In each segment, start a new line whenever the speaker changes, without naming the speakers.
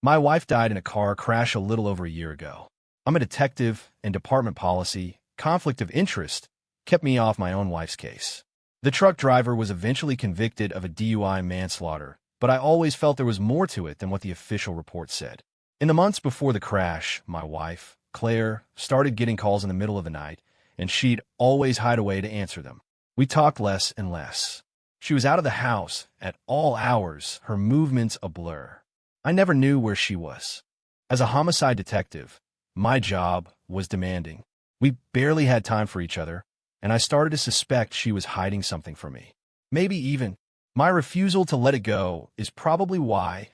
My wife died in a car crash a little over a year ago. I'm a detective, and department policy, conflict of interest, kept me off my own wife's case. The truck driver was eventually convicted of a DUI manslaughter, but I always felt there was more to it than what the official report said. In the months before the crash, my wife, Claire, started getting calls in the middle of the night, and she'd always hide away to answer them. We talked less and less. She was out of the house at all hours, her movements a blur. I never knew where she was. As a homicide detective, my job was demanding. We barely had time for each other, and I started to suspect she was hiding something from me. Maybe even my refusal to let it go is probably why,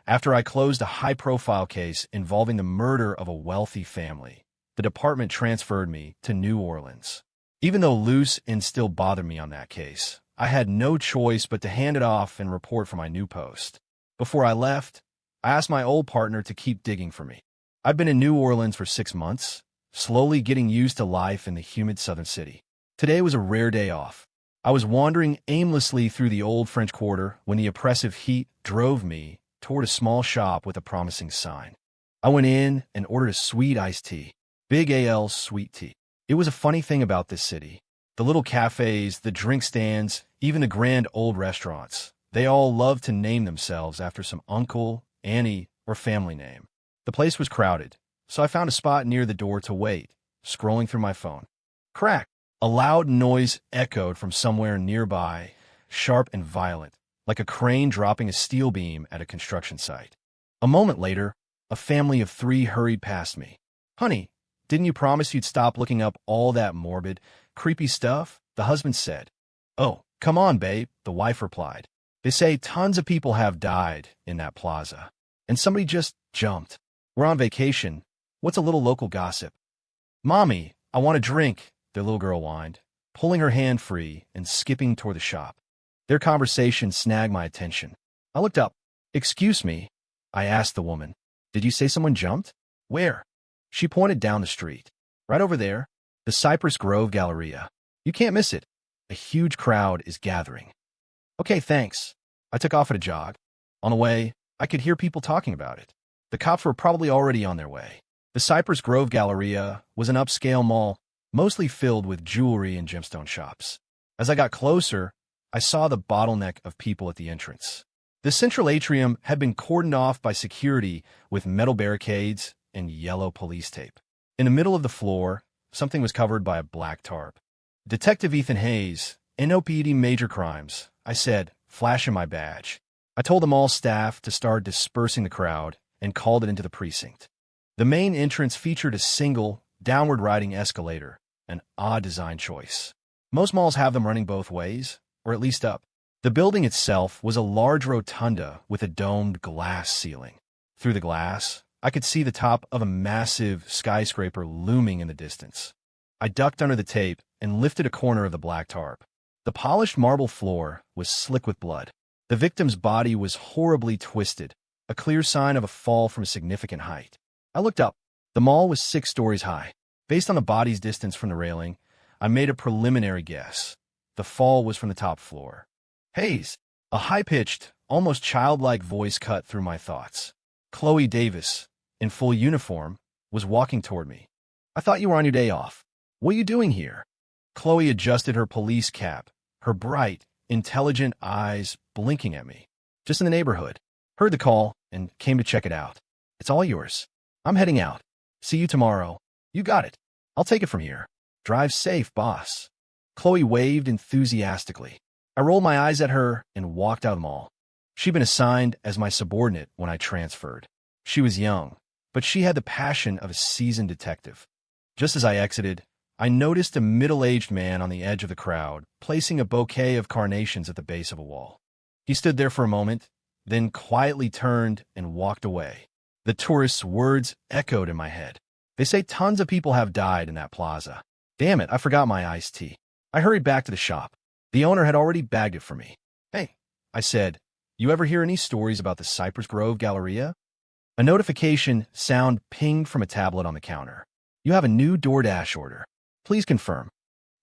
after I closed a high-profile case involving the murder of a wealthy family, the department transferred me to New Orleans. Even though loose ends still bothered me on that case, I had no choice but to hand it off and report for my new post. Before I left, I asked my old partner to keep digging for me. I've been in New Orleans for 6 months, slowly getting used to life in the humid southern city. Today was a rare day off. I was wandering aimlessly through the old French Quarter when the oppressive heat drove me toward a small shop with a promising sign. I went in and ordered a sweet iced tea. Big AL sweet tea. It was a funny thing about this city. The little cafes, the drink stands, even the grand old restaurants, they all loved to name themselves after some uncle, auntie, or family name. The place was crowded, so I found a spot near the door to wait, scrolling through my phone. Crack! A loud noise echoed from somewhere nearby, sharp and violent, like a crane dropping a steel beam at a construction site. A moment later, a family of 3 hurried past me. "Honey, didn't you promise you'd stop looking up all that morbid, creepy stuff?" the husband said. "Oh, come on, babe," the wife replied. "They say tons of people have died in that plaza, and somebody just jumped. We're on vacation. What's a little local gossip?" "Mommy, I want a drink," their little girl whined, pulling her hand free and skipping toward the shop. Their conversation snagged my attention. I looked up. "Excuse me," I asked the woman. "Did you say someone jumped?" "Where?" She pointed down the street. "Right over there, the Cypress Grove Galleria. You can't miss it. A huge crowd is gathering." "Okay, thanks." I took off at a jog. On the way, I could hear people talking about it. The cops were probably already on their way. The Cypress Grove Galleria was an upscale mall, mostly filled with jewelry and gemstone shops. As I got closer, I saw the bottleneck of people at the entrance. The central atrium had been cordoned off by security with metal barricades and yellow police tape. In the middle of the floor, something was covered by a black tarp. "Detective Ethan Hayes, NOPD Major Crimes," I said, flashing my badge. I told the mall staff to start dispersing the crowd and called it into the precinct. The main entrance featured a single, downward-riding escalator, an odd design choice. Most malls have them running both ways, or at least up. The building itself was a large rotunda with a domed glass ceiling. Through the glass, I could see the top of a massive skyscraper looming in the distance. I ducked under the tape and lifted a corner of the black tarp. The polished marble floor was slick with blood. The victim's body was horribly twisted, a clear sign of a fall from a significant height. I looked up. The mall was 6 stories high. Based on the body's distance from the railing, I made a preliminary guess. The fall was from the top floor. "Hayes," a high-pitched, almost childlike voice cut through my thoughts. Chloe Davis, in full uniform, was walking toward me. "I thought you were on your day off. What are you doing here?" Chloe adjusted her police cap, her bright, intelligent eyes blinking at me. "Just in the neighborhood. Heard the call and came to check it out. It's all yours. I'm heading out. See you tomorrow." "You got it. I'll take it from here. Drive safe, boss." Chloe waved enthusiastically. I rolled my eyes at her and walked out of the mall. She'd been assigned as my subordinate when I transferred. She was young, but she had the passion of a seasoned detective. Just as I exited, I noticed a middle-aged man on the edge of the crowd, placing a bouquet of carnations at the base of a wall. He stood there for a moment, then quietly turned and walked away. The tourist's words echoed in my head. "They say tons of people have died in that plaza. Damn it, I forgot my iced tea." I hurried back to the shop. The owner had already bagged it for me. "Hey," I said, "you ever hear any stories about the Cypress Grove Galleria?" A notification sound pinged from a tablet on the counter. "You have a new DoorDash order. Please confirm."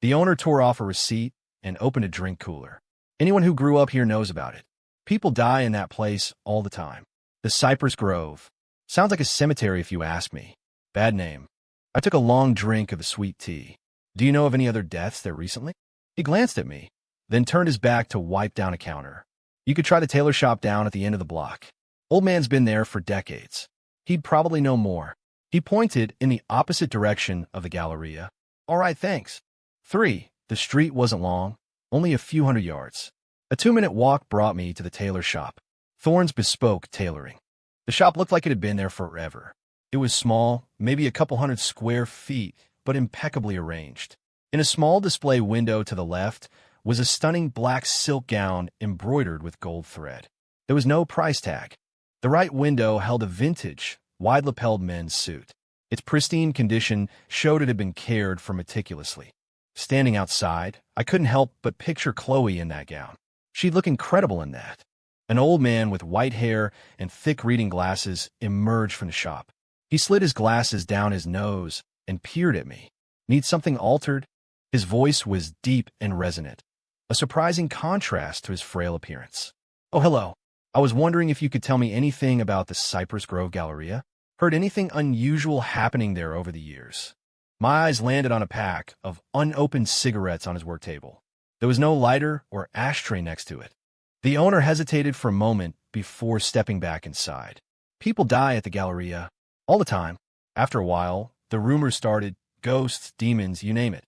The owner tore off a receipt and opened a drink cooler. "Anyone who grew up here knows about it. People die in that place all the time." The Cypress Grove. Sounds like a cemetery if you ask me. Bad name. I took a long drink of the sweet tea. Do you know of any other deaths there recently? He glanced at me, then turned his back to wipe down a counter. You could try the tailor shop down at the end of the block. Old man's been there for decades. He'd probably know more. He pointed in the opposite direction of the Galleria. All right, thanks. 3. The street wasn't long, only a few hundred yards. A 2-minute walk brought me to the tailor shop. Thorne's Bespoke Tailoring. The shop looked like it had been there forever. It was small, maybe a couple hundred square feet, but impeccably arranged. In a small display window to the left was a stunning black silk gown embroidered with gold thread. There was no price tag. The right window held a vintage, wide-lapelled men's suit. Its pristine condition showed it had been cared for meticulously. Standing outside, I couldn't help but picture Chloe in that gown. She'd look incredible in that. An old man with white hair and thick reading glasses emerged from the shop. He slid his glasses down his nose and peered at me. Need something altered? His voice was deep and resonant, a surprising contrast to his frail appearance. Oh, hello. I was wondering if you could tell me anything about the Cypress Grove Galleria. Heard anything unusual happening there over the years? My eyes landed on a pack of unopened cigarettes on his work table. There was no lighter or ashtray next to it. The owner hesitated for a moment before stepping back inside. People die at the Galleria all the time. After a while, the rumors started. Ghosts, demons, you name it.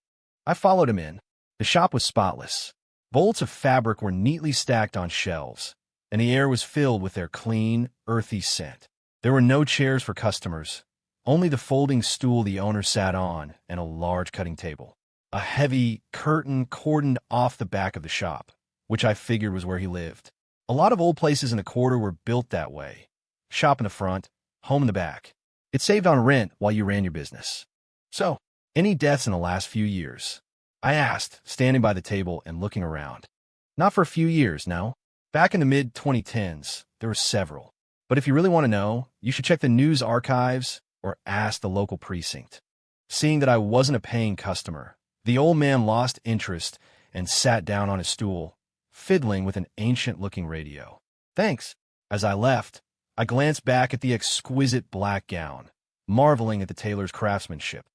I followed him in. The shop was spotless. Bolts of fabric were neatly stacked on shelves, and the air was filled with their clean, earthy scent. There were no chairs for customers, only the folding stool the owner sat on and a large cutting table. A heavy curtain cordoned off the back of the shop, which I figured was where he lived. A lot of old places in the quarter were built that way. Shop in the front, home in the back. It saved on rent while you ran your business. So, any deaths in the last few years? I asked, standing by the table and looking around. Not for a few years, no. Back in the mid-2010s, there were several. But if you really want to know, you should check the news archives or ask the local precinct. Seeing that I wasn't a paying customer, the old man lost interest and sat down on his stool, fiddling with an ancient-looking radio. Thanks. As I left, I glanced back at the exquisite black gown, marveling at the tailor's craftsmanship.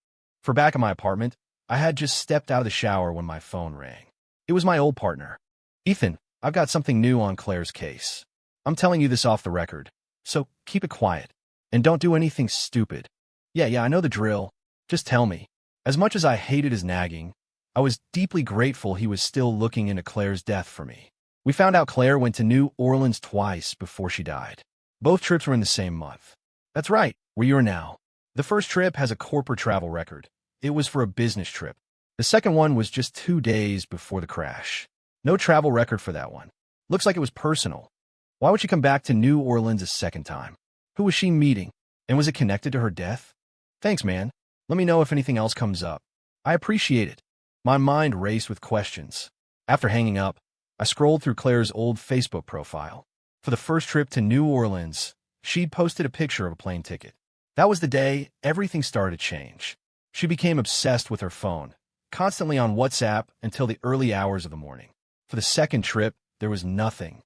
For back in my apartment, I had just stepped out of the shower when my phone rang. It was my old partner. Ethan, I've got something new on Claire's case. I'm telling you this off the record, so keep it quiet. And don't do anything stupid. Yeah, I know the drill. Just tell me. As much as I hated his nagging, I was deeply grateful he was still looking into Claire's death for me. We found out Claire went to New Orleans twice before she died. Both trips were in the same month. That's right, where you are now. The first trip has a corporate travel record. It was for a business trip. The second one was just 2 days before the crash. No travel record for that one. Looks like it was personal. Why would she come back to New Orleans a second time? Who was she meeting? And was it connected to her death? Thanks, man. Let me know if anything else comes up. I appreciate it. My mind raced with questions. After hanging up, I scrolled through Claire's old Facebook profile. For the first trip to New Orleans, she'd posted a picture of a plane ticket. That was the day everything started to change. She became obsessed with her phone, constantly on WhatsApp until the early hours of the morning. For the second trip, there was nothing.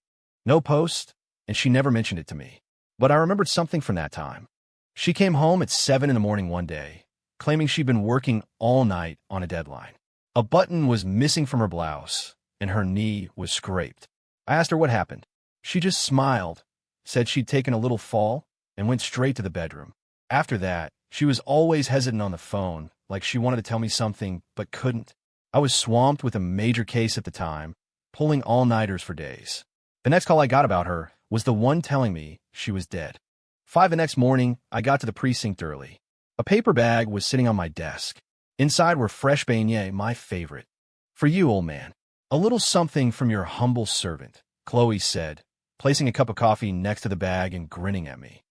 No post, and she never mentioned it to me. But I remembered something from that time. She came home at 7 in the morning one day, claiming she'd been working all night on a deadline. A button was missing from her blouse, and her knee was scraped. I asked her what happened. She just smiled, said she'd taken a little fall, and went straight to the bedroom. After that, she was always hesitant on the phone, like she wanted to tell me something, but couldn't. I was swamped with a major case at the time, pulling all-nighters for days. The next call I got about her was the one telling me she was dead. 5 the next morning, I got to the precinct early. A paper bag was sitting on my desk. Inside were fresh beignets, my favorite. For you, old man. A little something from your humble servant, Chloe said, placing a cup of coffee next to the bag and grinning at me.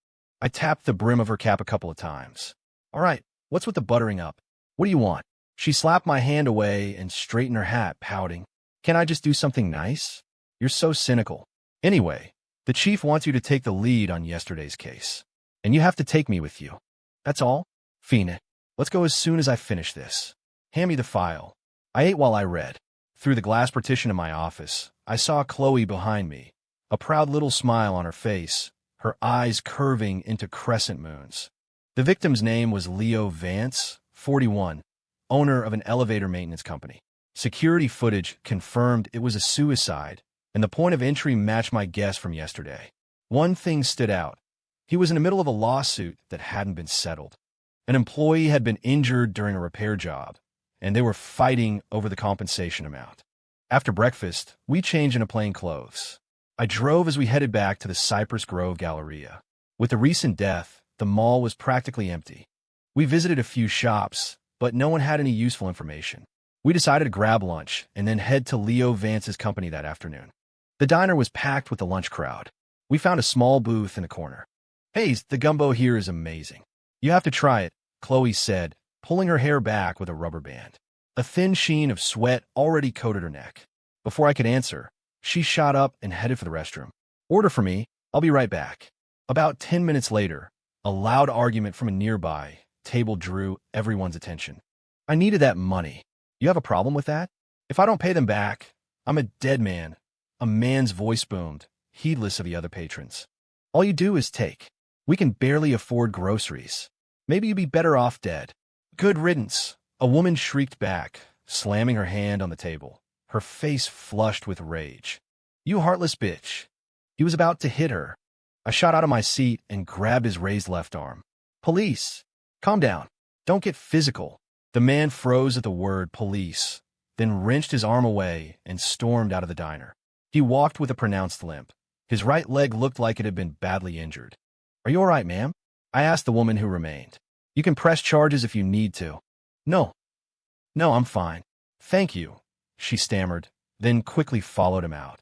I tapped the brim of her cap a couple of times. All right, what's with the buttering up? What do you want? She slapped my hand away and straightened her hat, pouting. Can't I just do something nice? You're so cynical. Anyway, the chief wants you to take the lead on yesterday's case. And you have to take me with you. That's all? Fine. Let's go as soon as I finish this. Hand me the file. I ate while I read. Through the glass partition of my office, I saw Chloe behind me, a proud little smile on her face, her eyes curving into crescent moons. The victim's name was Leo Vance, 41, owner of an elevator maintenance company. Security footage confirmed it was a suicide, and the point of entry matched my guess from yesterday. One thing stood out. He was in the middle of a lawsuit that hadn't been settled. An employee had been injured during a repair job, and they were fighting over the compensation amount. After breakfast, we changed into plain clothes. I drove as we headed back to the Cypress Grove Galleria. With the recent death, the mall was practically empty. We visited a few shops, but no one had any useful information. We decided to grab lunch and then head to Leo Vance's company that afternoon. The diner was packed with the lunch crowd. We found a small booth in the corner. "Hey, the gumbo here is amazing. You have to try it," Chloe said, pulling her hair back with a rubber band. A thin sheen of sweat already coated her neck. Before I could answer, she shot up and headed for the restroom. "Order for me. I'll be right back." About 10 minutes later, a loud argument from a nearby table drew everyone's attention. "I needed that money. You have a problem with that? If I don't pay them back, I'm a dead man." A man's voice boomed, heedless of the other patrons. "All you do is take. We can barely afford groceries. Maybe you'd be better off dead." "Good riddance," a woman shrieked back, slamming her hand on the table, her face flushed with rage. "You heartless bitch." He was about to hit her. I shot out of my seat and grabbed his raised left arm. "Police!" "Calm down. Don't get physical." The man froze at the word police, then wrenched his arm away and stormed out of the diner. He walked with a pronounced limp. His right leg looked like it had been badly injured. "Are you all right, ma'am?" I asked the woman who remained. "You can press charges if you need to." No, I'm fine. Thank you," she stammered, then quickly followed him out.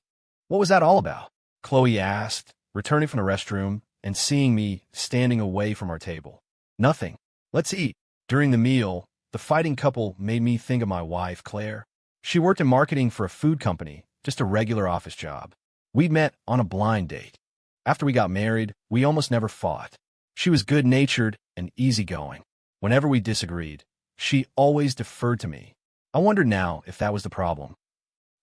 "What was that all about?" Chloe asked, returning from the restroom and seeing me standing away from our table. "Nothing. Let's eat." During the meal, the fighting couple made me think of my wife, Claire. She worked in marketing for a food company, just a regular office job. We'd met on a blind date. After we got married, we almost never fought. She was good-natured and easygoing. Whenever we disagreed, she always deferred to me. I wondered now if that was the problem.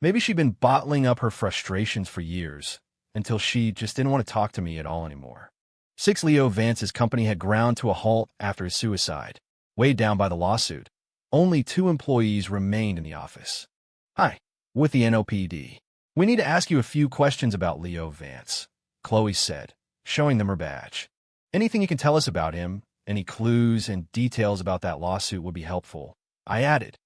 Maybe she'd been bottling up her frustrations for years, until she just didn't want to talk to me at all anymore. Leo Vance's company had ground to a halt after his suicide, weighed down by the lawsuit. Only 2 employees remained in the office. "Hi, with the NOPD. We need to ask you a few questions about Leo Vance," Chloe said, showing them her badge. "Anything you can tell us about him, any clues and details about that lawsuit would be helpful," I added.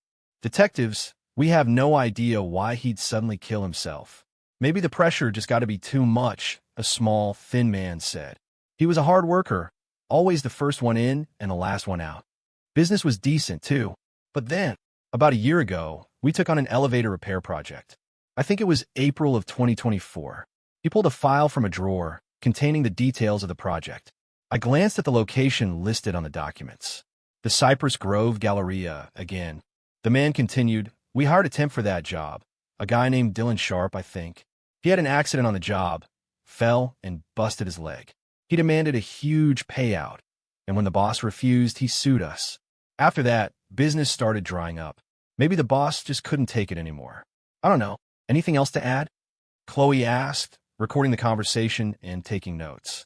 "Detectives, we have no idea why he'd suddenly kill himself. Maybe the pressure just got to be too much," a small, thin man said. "He was a hard worker, always the first one in and the last one out. Business was decent, too. But then, about a year ago, we took on an elevator repair project. I think it was April of 2024. He pulled a file from a drawer containing the details of the project. I glanced at the location listed on the documents. The Cypress Grove Galleria again. The man continued, "We hired a temp for that job. A guy named Dylan Sharp, I think. He had an accident on the job, fell, and busted his leg. He demanded a huge payout, and when the boss refused, he sued us. After that, business started drying up. Maybe the boss just couldn't take it anymore. I don't know. Anything else to add?" Chloe asked, recording the conversation and taking notes.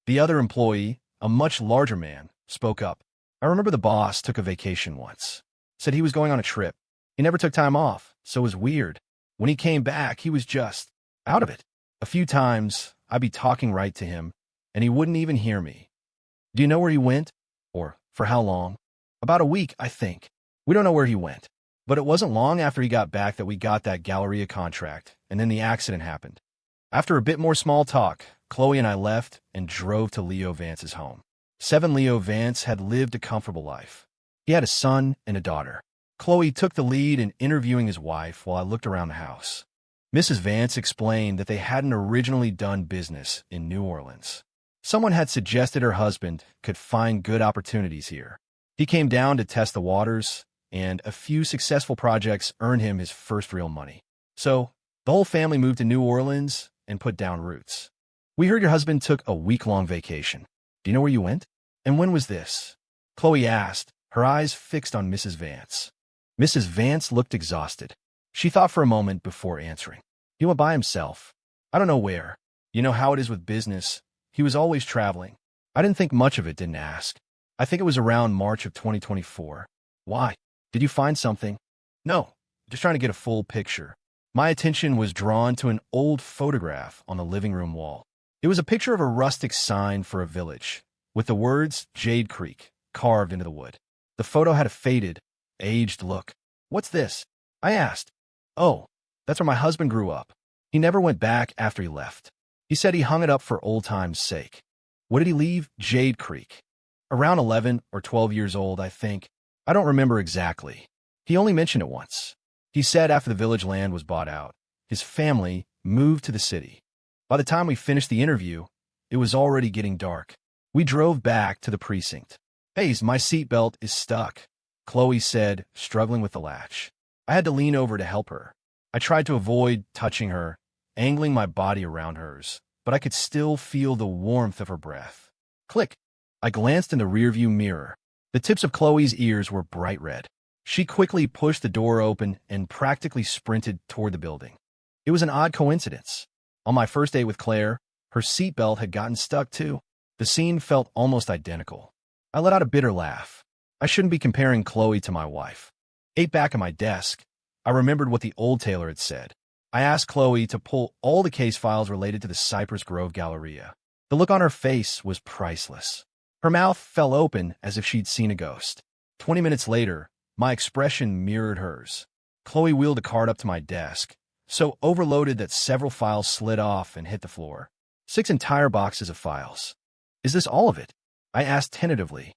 The other employee, a much larger man, spoke up. "I remember the boss took a vacation once. Said he was going on a trip. He never took time off, so it was weird. When he came back, he was just out of it. A few times, I'd be talking right to him, and he wouldn't even hear me. Do you know where he went? Or for how long?" "About a week, I think. We don't know where he went. But it wasn't long after he got back that we got that Galleria contract, and then the accident happened." After a bit more small talk, Chloe and I left and drove to Leo Vance's home. Leo Vance had lived a comfortable life. He had a son and a daughter. Chloe took the lead in interviewing his wife while I looked around the house. Mrs. Vance explained that they hadn't originally done business in New Orleans. Someone had suggested her husband could find good opportunities here. He came down to test the waters, and a few successful projects earned him his first real money. So, the whole family moved to New Orleans and put down roots. "We heard your husband took a week-long vacation. Do you know where you went? And when was this?" Chloe asked, her eyes fixed on Mrs. Vance. Mrs. Vance looked exhausted. She thought for a moment before answering. "He went by himself. I don't know where. You know how it is with business. He was always traveling. I didn't think much of it, didn't ask. I think it was around March of 2024. Why? Did you find something? No, just trying to get a full picture. My attention was drawn to an old photograph on the living room wall. It was a picture of a rustic sign for a village, with the words Jade Creek carved into the wood. The photo had a faded, aged look. What's this? I asked. Oh, that's where my husband grew up. He never went back after he left. He said he hung it up for old time's sake. What did he leave? Jade Creek. Around 11 or 12 years old, I think. I don't remember exactly. He only mentioned it once. He said after the village land was bought out, his family moved to the city. By the time we finished the interview, it was already getting dark. We drove back to the precinct. Hayes, my seatbelt is stuck, Chloe said, struggling with the latch. I had to lean over to help her. I tried to avoid touching her, angling my body around hers, but I could still feel the warmth of her breath. Click. I glanced in the rearview mirror. The tips of Chloe's ears were bright red. She quickly pushed the door open and practically sprinted toward the building. It was an odd coincidence. On my first date with Claire, her seatbelt had gotten stuck too. The scene felt almost identical. I let out a bitter laugh. I shouldn't be comparing Chloe to my wife. Back at my desk, I remembered what the old tailor had said. I asked Chloe to pull all the case files related to the Cypress Grove Galleria. The look on her face was priceless. Her mouth fell open as if she'd seen a ghost. 20 minutes later, my expression mirrored hers. Chloe wheeled a cart up to my desk, so overloaded that several files slid off and hit the floor. 6 entire boxes of files. Is this all of it? I asked tentatively.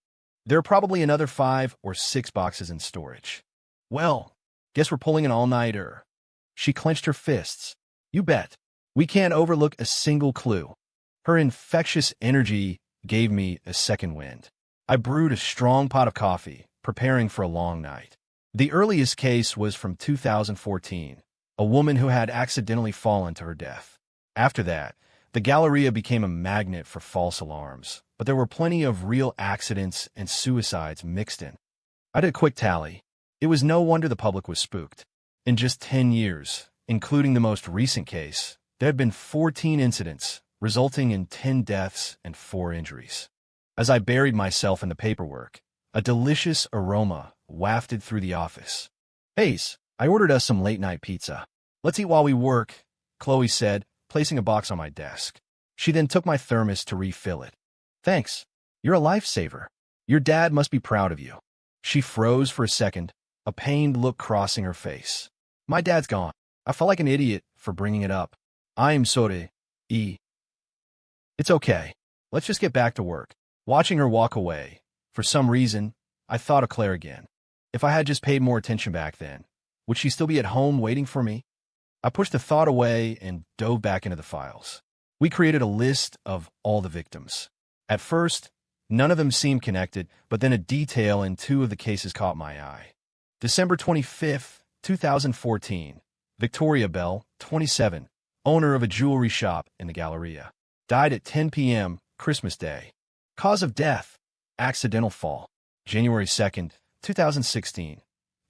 There are probably another 5 or 6 boxes in storage. Well, guess we're pulling an all-nighter. She clenched her fists. You bet. We can't overlook a single clue. Her infectious energy gave me a second wind. I brewed a strong pot of coffee, preparing for a long night. The earliest case was from 2014, a woman who had accidentally fallen to her death. After that, the Galleria became a magnet for false alarms, but there were plenty of real accidents and suicides mixed in. I did a quick tally. It was no wonder the public was spooked. In just 10 years, including the most recent case, there had been 14 incidents, resulting in 10 deaths and 4 injuries. As I buried myself in the paperwork, a delicious aroma wafted through the office. Hayes, I ordered us some late-night pizza. Let's eat while we work, Chloe said, placing a box on my desk. She then took my thermos to refill it. Thanks. You're a lifesaver. Your dad must be proud of you. She froze for a second, a pained look crossing her face. My dad's gone. I felt like an idiot for bringing it up. I'm sorry. It's okay. Let's just get back to work. Watching her walk away, for some reason, I thought of Claire again. If I had just paid more attention back then, would she still be at home waiting for me? I pushed the thought away and dove back into the files. We created a list of all the victims. At first, none of them seemed connected, but then a detail in 2 of the cases caught my eye. December 25th, 2014. Victoria Bell, 27, owner of a jewelry shop in the Galleria. Died at 10 p.m. Christmas Day. Cause of death, accidental fall. January 2nd, 2016.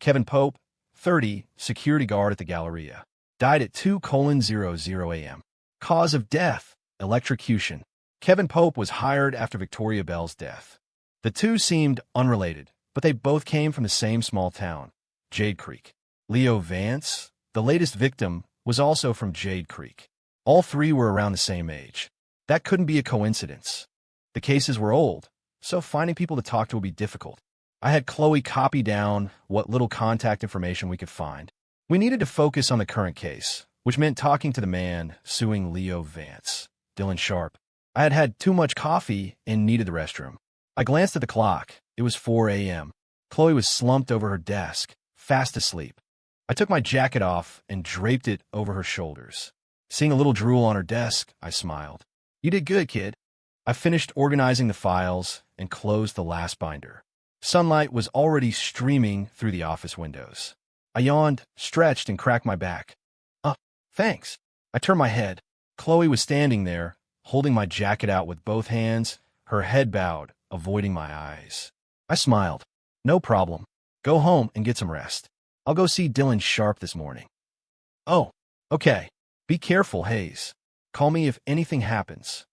Kevin Pope, 30, security guard at the Galleria. Died at 2:00 a.m. Cause of death, electrocution. Kevin Pope was hired after Victoria Bell's death. The 2 seemed unrelated, but they both came from the same small town, Jade Creek. Leo Vance, the latest victim, was also from Jade Creek. All 3 were around the same age. That couldn't be a coincidence. The cases were old, so finding people to talk to would be difficult. I had Chloe copy down what little contact information we could find. We needed to focus on the current case, which meant talking to the man suing Leo Vance, Dylan Sharp. I had had too much coffee and needed the restroom. I glanced at the clock. It was 4 a.m. Chloe was slumped over her desk, fast asleep. I took my jacket off and draped it over her shoulders. Seeing a little drool on her desk, I smiled. You did good, kid. I finished organizing the files and closed the last binder. Sunlight was already streaming through the office windows. I yawned, stretched, and cracked my back. Thanks. I turned my head. Chloe was standing there, holding my jacket out with both hands, her head bowed, avoiding my eyes. I smiled. No problem. Go home and get some rest. I'll go see Dylan Sharp this morning. Oh, okay. Be careful, Hayes. Call me if anything happens.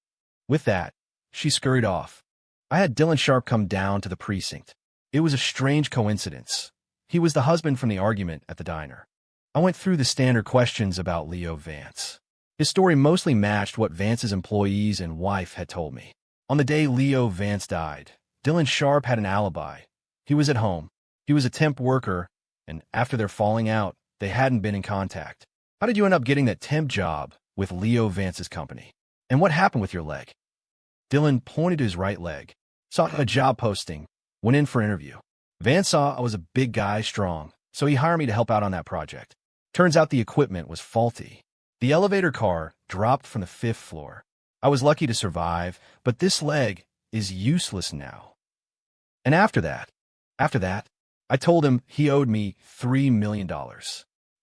With that, she scurried off. I had Dylan Sharp come down to the precinct. It was a strange coincidence. He was the husband from the argument at the diner. I went through the standard questions about Leo Vance. His story mostly matched what Vance's employees and wife had told me. On the day Leo Vance died, Dylan Sharp had an alibi. He was at home. He was a temp worker, and after their falling out, they hadn't been in contact. How did you end up getting that temp job with Leo Vance's company? And what happened with your leg? Dylan pointed to his right leg. Saw a job posting. Went in for an interview. Vance saw I was a big guy, strong, so he hired me to help out on that project. Turns out the equipment was faulty. The elevator car dropped from the 5th floor. I was lucky to survive, but this leg is useless now. And after that, I told him he owed me $3 million.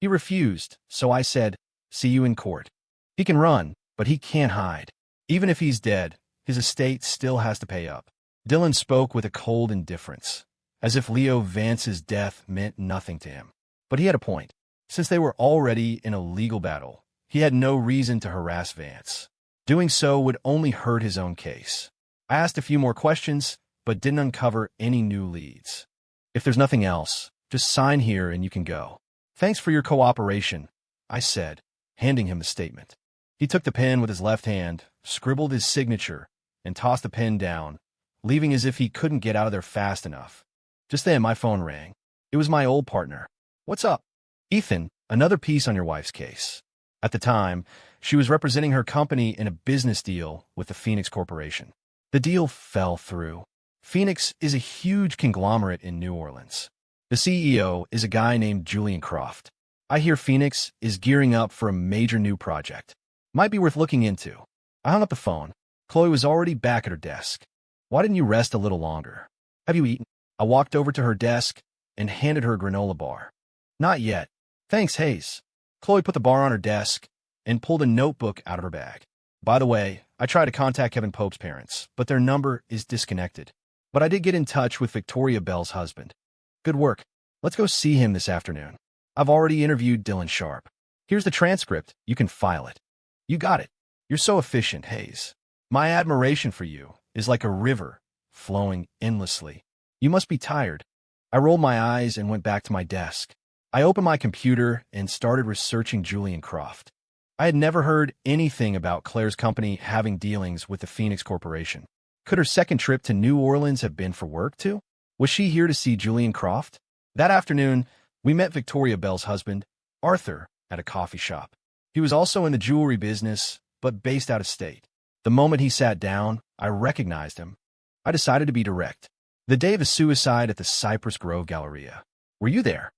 He refused, so I said, "See you in court." He can run, but he can't hide. Even if he's dead, his estate still has to pay up. Dylan spoke with a cold indifference, as if Leo Vance's death meant nothing to him. But he had a point. Since they were already in a legal battle, he had no reason to harass Vance. Doing so would only hurt his own case. I asked a few more questions, but didn't uncover any new leads. "If there's nothing else, just sign here and you can go." "Thanks for your cooperation," I said, handing him the statement. He took the pen with his left hand, scribbled his signature, and tossed the pen down, leaving as if he couldn't get out of there fast enough. Just then, my phone rang. It was my old partner. "What's up?" "Ethan, another piece on your wife's case." At the time, she was representing her company in a business deal with the Phoenix Corporation. The deal fell through. Phoenix is a huge conglomerate in New Orleans. The CEO is a guy named Julian Croft. I hear Phoenix is gearing up for a major new project. Might be worth looking into. I hung up the phone. Chloe was already back at her desk. "Why didn't you rest a little longer? Have you eaten?" I walked over to her desk and handed her a granola bar. "Not yet. Thanks, Hayes." Chloe put the bar on her desk and pulled a notebook out of her bag. "By the way, I tried to contact Kevin Pope's parents, but their number is disconnected. But I did get in touch with Victoria Bell's husband. Good work. Let's go see him this afternoon. I've already interviewed Dylan Sharp. Here's the transcript. You can file it." "You got it. You're so efficient, Hayes. My admiration for you is like a river flowing endlessly. You must be tired." I rolled my eyes and went back to my desk. I opened my computer and started researching Julian Croft. I had never heard anything about Claire's company having dealings with the Phoenix Corporation. Could her second trip to New Orleans have been for work, too? Was she here to see Julian Croft? That afternoon, we met Victoria Bell's husband, Arthur, at a coffee shop. He was also in the jewelry business, but based out of state. The moment he sat down, I recognized him. I decided to be direct. "The day of the suicide at the Cypress Grove Galleria. Were you there?"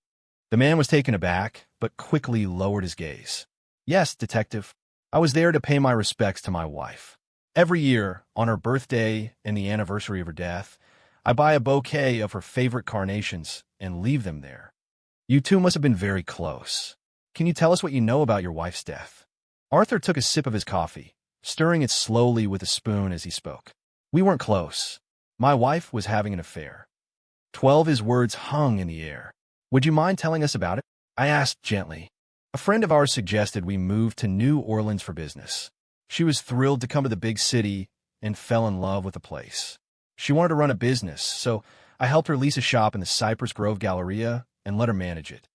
The man was taken aback, but quickly lowered his gaze. "Yes, detective. I was there to pay my respects to my wife. Every year, on her birthday and the anniversary of her death, I buy a bouquet of her favorite carnations and leave them there. You two must have been very close. Can you tell us what you know about your wife's death?" Arthur took a sip of his coffee, stirring it slowly with a spoon as he spoke. "We weren't close. My wife was having an affair." 12 his words hung in the air. "Would you mind telling us about it?" I asked gently. "A friend of ours suggested we move to New Orleans for business. She was thrilled to come to the big city and fell in love with the place. She wanted to run a business, so I helped her lease a shop in the Cypress Grove Galleria and let her manage it.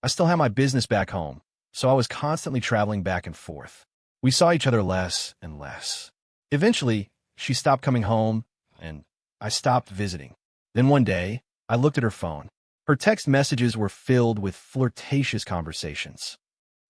I still had my business back home, so I was constantly traveling back and forth. We saw each other less and less. Eventually, she stopped coming home, and I stopped visiting. Then one day, I looked at her phone. Her text messages were filled with flirtatious conversations.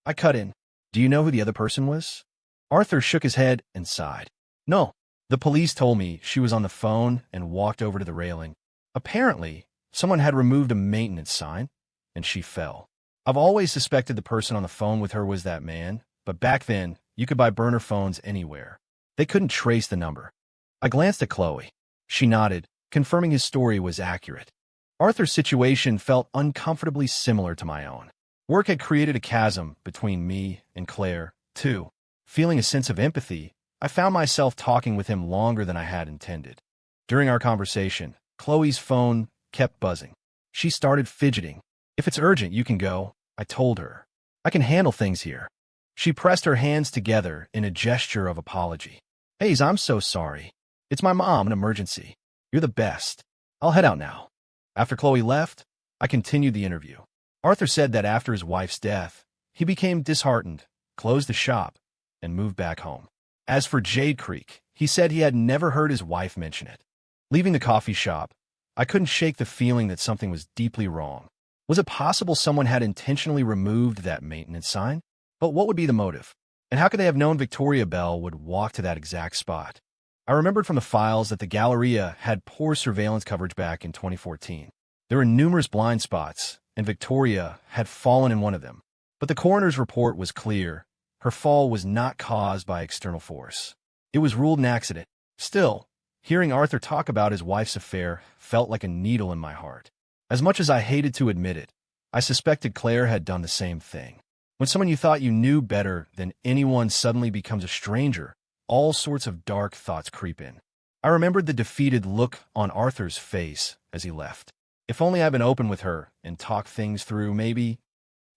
I cut in. "Do you know who the other person was?" Arthur shook his head and sighed. "No. The police told me she was on the phone and walked over to the railing. Apparently, someone had removed a maintenance sign, and she fell. I've always suspected the person on the phone with her was that man, but back then, you could buy burner phones anywhere. They couldn't trace the number." I glanced at Chloe. She nodded, confirming his story was accurate. Arthur's situation felt uncomfortably similar to my own. Work had created a chasm between me and Claire, too. Feeling a sense of empathy, I found myself talking with him longer than I had intended. During our conversation, Chloe's phone kept buzzing. She started fidgeting. "If it's urgent, you can go," I told her. "I can handle things here." She pressed her hands together in a gesture of apology. Hayes, I'm so sorry. It's my mom, an emergency. You're the best. I'll head out now. After Chloe left, I continued the interview. Arthur said that after his wife's death, he became disheartened, closed the shop, and moved back home. As for Jade Creek, he said he had never heard his wife mention it. Leaving the coffee shop, I couldn't shake the feeling that something was deeply wrong. Was it possible someone had intentionally removed that maintenance sign? But what would be the motive? And how could they have known Victoria Bell would walk to that exact spot? I remembered from the files that the Galleria had poor surveillance coverage back in 2014. There were numerous blind spots, and Victoria had fallen in one of them. But the coroner's report was clear. Her fall was not caused by external force. It was ruled an accident. Still, hearing Arthur talk about his wife's affair felt like a needle in my heart. As much as I hated to admit it, I suspected Claire had done the same thing. When someone you thought you knew better than anyone suddenly becomes a stranger, all sorts of dark thoughts creep in. I remembered the defeated look on Arthur's face as he left. If only I'd been open with her and talked things through, maybe.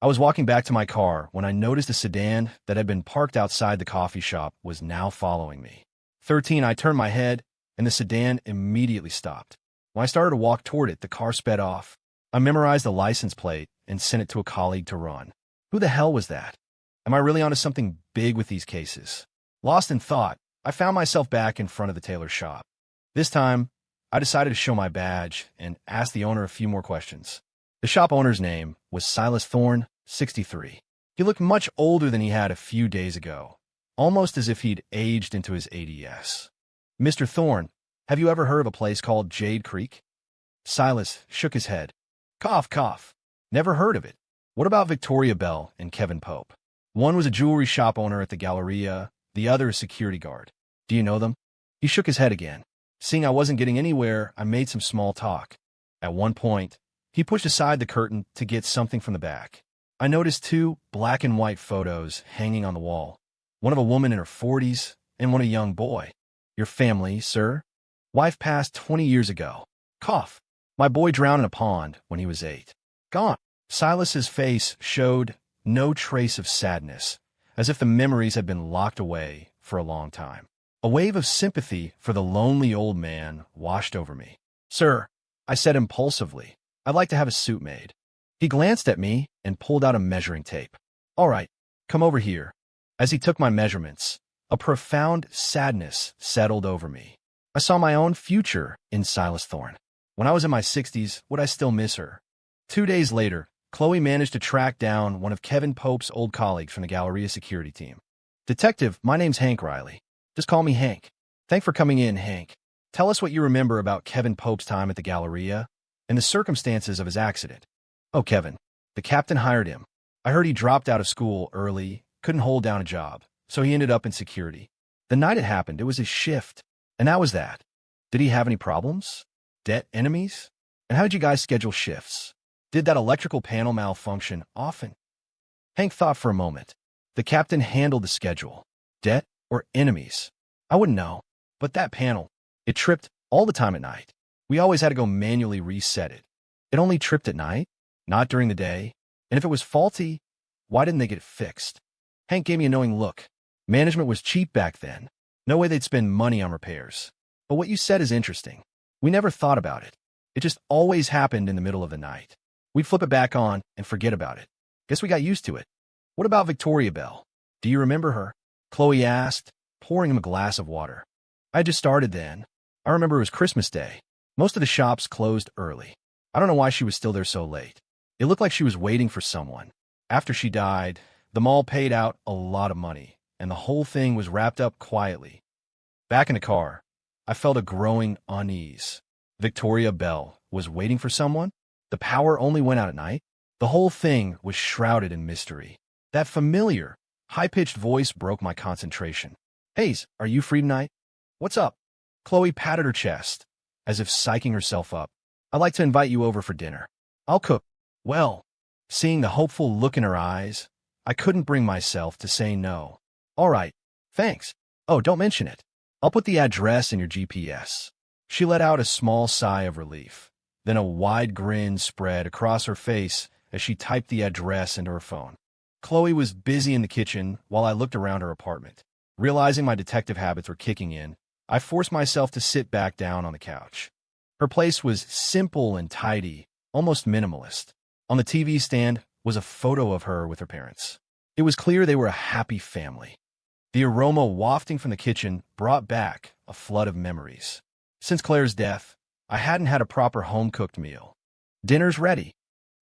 I was walking back to my car when I noticed a sedan that had been parked outside the coffee shop was now following me. 13, I turned my head, and the sedan immediately stopped. When I started to walk toward it, the car sped off. I memorized the license plate and sent it to a colleague to run. Who the hell was that? Am I really onto something big with these cases? Lost in thought, I found myself back in front of the tailor shop. This time, I decided to show my badge and ask the owner a few more questions. The shop owner's name was Silas Thorne, 63. He looked much older than he had a few days ago, almost as if he'd aged into his 80s. Mr. Thorne, have you ever heard of a place called Jade Creek? Silas shook his head. Cough, cough. Never heard of it. What about Victoria Bell and Kevin Pope? One was a jewelry shop owner at the Galleria, the other a security guard. Do you know them? He shook his head again. Seeing I wasn't getting anywhere, I made some small talk. At one point, he pushed aside the curtain to get something from the back. I noticed two black and white photos hanging on the wall. One of a woman in her 40s and one of a young boy. Your family, sir? Wife passed 20 years ago. Cough. My boy drowned in a pond when he was 8. Gone. Silas's face showed no trace of sadness, as if the memories had been locked away for a long time. A wave of sympathy for the lonely old man washed over me. Sir, I said impulsively, I'd like to have a suit made. He glanced at me and pulled out a measuring tape. All right, come over here. As he took my measurements, a profound sadness settled over me. I saw my own future in Silas Thorne. When I was in my 60s, would I still miss her? 2 days later, Chloe managed to track down one of Kevin Pope's old colleagues from the Galleria security team. Detective, my name's Hank Riley. Just call me Hank. Thanks for coming in, Hank. Tell us what you remember about Kevin Pope's time at the Galleria and the circumstances of his accident. Oh, Kevin. The captain hired him. I heard he dropped out of school early, couldn't hold down a job, so he ended up in security. The night it happened, it was his shift, and that was that. Did he have any problems? Debt enemies? And how did you guys schedule shifts? Did that electrical panel malfunction often? Hank thought for a moment. The captain handled the schedule. Debt or enemies? I wouldn't know. But that panel, it tripped all the time at night. We always had to go manually reset it. It only tripped at night, not during the day. And if it was faulty, why didn't they get it fixed? Hank gave me a knowing look. Management was cheap back then. No way they'd spend money on repairs. But what you said is interesting. We never thought about it. It just always happened in the middle of the night. We'd flip it back on and forget about it. Guess we got used to it. What about Victoria Bell? Do you remember her? Chloe asked, pouring him a glass of water. I just started then. I remember it was Christmas Day. Most of the shops closed early. I don't know why she was still there so late. It looked like she was waiting for someone. After she died, the mall paid out a lot of money, and the whole thing was wrapped up quietly. Back in the car, I felt a growing unease. Victoria Bell was waiting for someone? The power only went out at night? The whole thing was shrouded in mystery. That familiar, high-pitched voice broke my concentration. Hayes, are you free tonight? What's up? Chloe patted her chest, as if psyching herself up. I'd like to invite you over for dinner. I'll cook. Well, seeing the hopeful look in her eyes, I couldn't bring myself to say no. All right, thanks. Oh, don't mention it. I'll put the address in your GPS. She let out a small sigh of relief. Then a wide grin spread across her face as she typed the address into her phone. Chloe was busy in the kitchen while I looked around her apartment. Realizing my detective habits were kicking in, I forced myself to sit back down on the couch. Her place was simple and tidy, almost minimalist. On the TV stand was a photo of her with her parents. It was clear they were a happy family. The aroma wafting from the kitchen brought back a flood of memories. Since Claire's death, I hadn't had a proper home-cooked meal. Dinner's ready.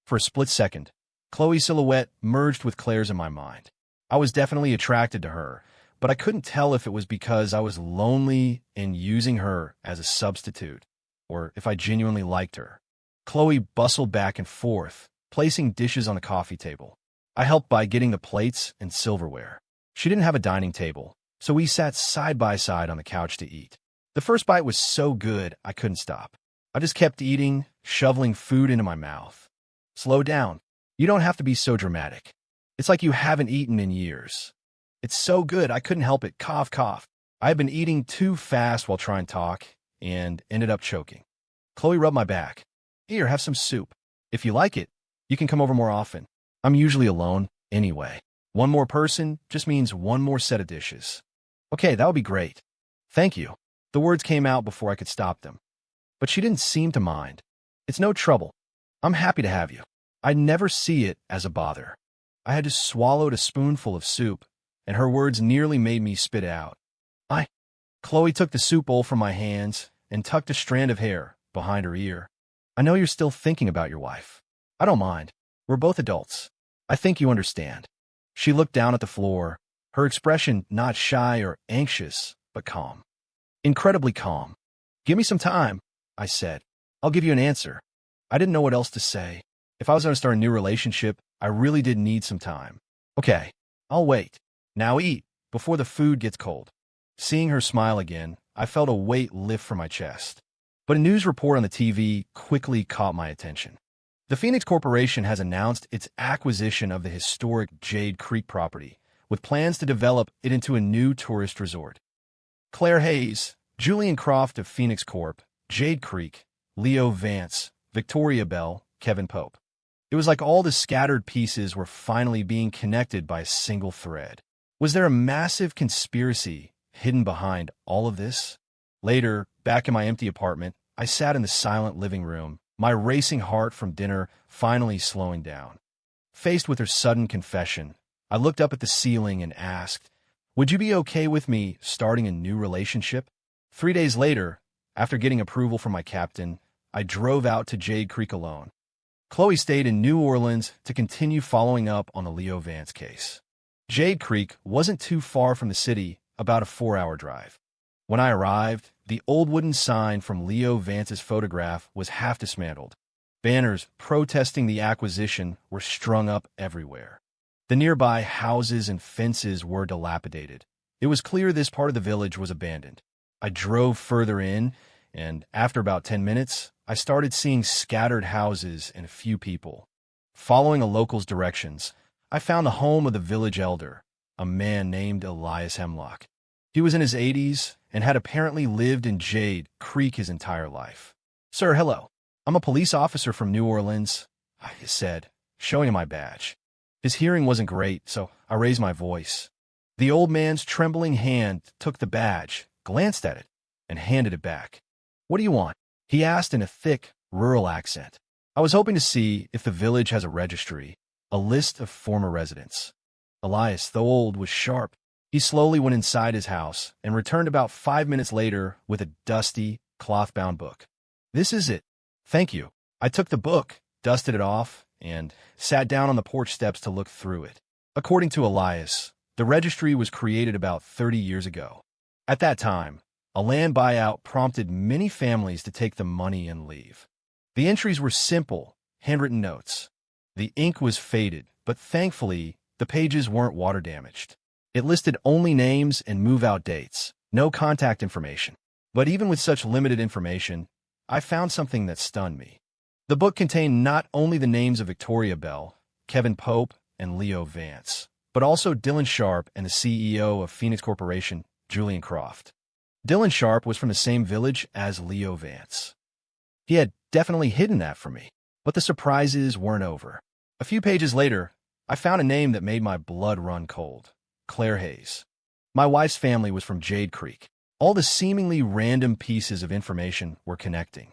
For a split second, Chloe's silhouette merged with Claire's in my mind. I was definitely attracted to her, but I couldn't tell if it was because I was lonely and using her as a substitute, or if I genuinely liked her. Chloe bustled back and forth, placing dishes on the coffee table. I helped by getting the plates and silverware. She didn't have a dining table, so we sat side by side on the couch to eat. The first bite was so good, I couldn't stop. I just kept eating, shoveling food into my mouth. Slow down. You don't have to be so dramatic. It's like you haven't eaten in years. It's so good, I couldn't help it. Cough, cough. I had been eating too fast while trying to talk and ended up choking. Chloe rubbed my back. Here, have some soup. If you like it, you can come over more often. I'm usually alone anyway. One more person just means one more set of dishes. Okay, that would be great. Thank you. The words came out before I could stop them. But she didn't seem to mind. It's no trouble. I'm happy to have you. I never see it as a bother. I had just swallowed a spoonful of soup, and her words nearly made me spit out. Chloe took the soup bowl from my hands and tucked a strand of hair behind her ear. I know you're still thinking about your wife. I don't mind. We're both adults. I think you understand. She looked down at the floor, her expression not shy or anxious, but calm. Incredibly calm. Give me some time, I said. I'll give you an answer. I didn't know what else to say. If I was going to start a new relationship, I really did need some time. Okay, I'll wait. Now eat, before the food gets cold. Seeing her smile again, I felt a weight lift from my chest. But a news report on the TV quickly caught my attention. The Phoenix Corporation has announced its acquisition of the historic Jade Creek property, with plans to develop it into a new tourist resort. Claire Hayes, Julian Croft of Phoenix Corp., Jade Creek, Leo Vance, Victoria Bell, Kevin Pope. It was like all the scattered pieces were finally being connected by a single thread. Was there a massive conspiracy hidden behind all of this? Later, back in my empty apartment, I sat in the silent living room, my racing heart from dinner finally slowing down. Faced with her sudden confession, I looked up at the ceiling and asked, would you be okay with me starting a new relationship? 3 days later, after getting approval from my captain, I drove out to Jade Creek alone. Chloe stayed in New Orleans to continue following up on the Leo Vance case. Jade Creek wasn't too far from the city, about a 4-hour drive. When I arrived, the old wooden sign from Leo Vance's photograph was half dismantled. Banners protesting the acquisition were strung up everywhere. The nearby houses and fences were dilapidated. It was clear this part of the village was abandoned. I drove further in, and after about 10 minutes, I started seeing scattered houses and a few people. Following a local's directions, I found the home of the village elder, a man named Elias Hemlock. He was in his 80s and had apparently lived in Jade Creek his entire life. Sir, hello. I'm a police officer from New Orleans, I said, showing him my badge. His hearing wasn't great, so I raised my voice. The old man's trembling hand took the badge, glanced at it, and handed it back. What do you want? He asked in a thick, rural accent. I was hoping to see if the village has a registry, a list of former residents. Elias, though old, was sharp. He slowly went inside his house and returned about 5 minutes later with a dusty, cloth-bound book. This is it. Thank you. I took the book, dusted it off, and sat down on the porch steps to look through it. According to Elias, the registry was created about 30 years ago. At that time, a land buyout prompted many families to take the money and leave. The entries were simple, handwritten notes. The ink was faded, but thankfully, the pages weren't water-damaged. It listed only names and move-out dates, no contact information. But even with such limited information, I found something that stunned me. The book contained not only the names of Victoria Bell, Kevin Pope, and Leo Vance, but also Dylan Sharp and the CEO of Phoenix Corporation, Julian Croft. Dylan Sharp was from the same village as Leo Vance. He had definitely hidden that from me, but the surprises weren't over. A few pages later, I found a name that made my blood run cold. Claire Hayes. My wife's family was from Jade Creek. All the seemingly random pieces of information were connecting.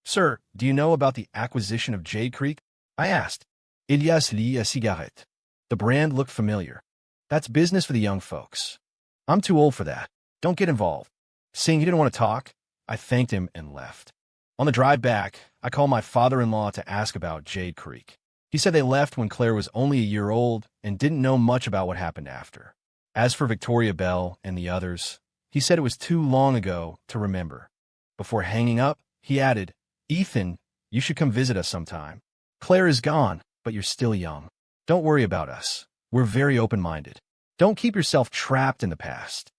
Sir, do you know about the acquisition of Jade Creek? I asked. Ilyas lit a cigarette. The brand looked familiar. That's business for the young folks. I'm too old for that. Don't get involved. Seeing he didn't want to talk, I thanked him and left. On the drive back, I called my father-in-law to ask about Jade Creek. He said they left when Claire was only a year old and didn't know much about what happened after. As for Victoria Bell and the others, he said it was too long ago to remember. Before hanging up, he added, Ethan, you should come visit us sometime. Claire is gone, but you're still young. Don't worry about us. We're very open-minded. Don't keep yourself trapped in the past.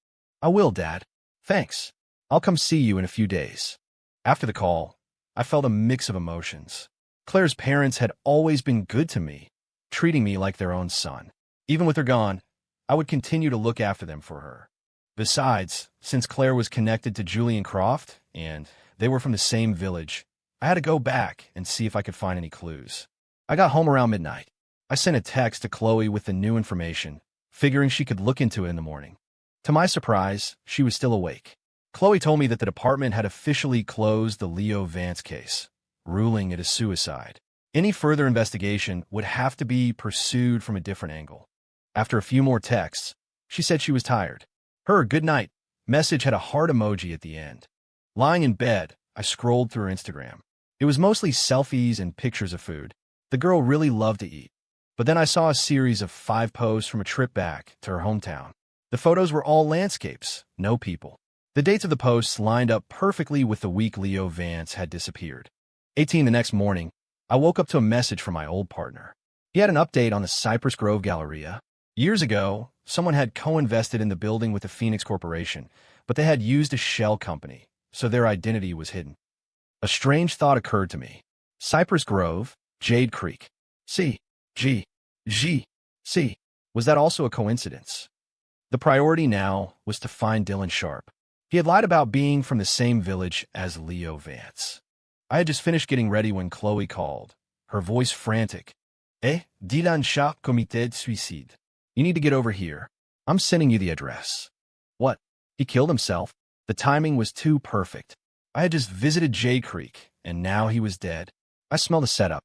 I will, Dad. Thanks. I'll come see you in a few days. After the call, I felt a mix of emotions. Claire's parents had always been good to me, treating me like their own son. Even with her gone, I would continue to look after them for her. Besides, since Claire was connected to Julian Croft, and they were from the same village, I had to go back and see if I could find any clues. I got home around midnight. I sent a text to Chloe with the new information, figuring she could look into it in the morning. To my surprise, she was still awake. Chloe told me that the department had officially closed the Leo Vance case, ruling it a suicide. Any further investigation would have to be pursued from a different angle. After a few more texts, she said she was tired. Her good night message had a heart emoji at the end. Lying in bed, I scrolled through her Instagram. It was mostly selfies and pictures of food. The girl really loved to eat. But then I saw a series of 5 posts from a trip back to her hometown. The photos were all landscapes, no people. The dates of the posts lined up perfectly with the week Leo Vance had disappeared. 18 the next morning, I woke up to a message from my old partner. He had an update on the Cypress Grove Galleria. Years ago, someone had co-invested in the building with the Phoenix Corporation, but they had used a shell company, so their identity was hidden. A strange thought occurred to me. Cypress Grove, Jade Creek. C. G. C. Was that also a coincidence? The priority now was to find Dylan Sharp. He had lied about being from the same village as Leo Vance. I had just finished getting ready when Chloe called, her voice frantic. Dylan Sharp committed suicide. You need to get over here. I'm sending you the address. What? He killed himself? The timing was too perfect. I had just visited Jade Creek, and now he was dead. I smelled a setup.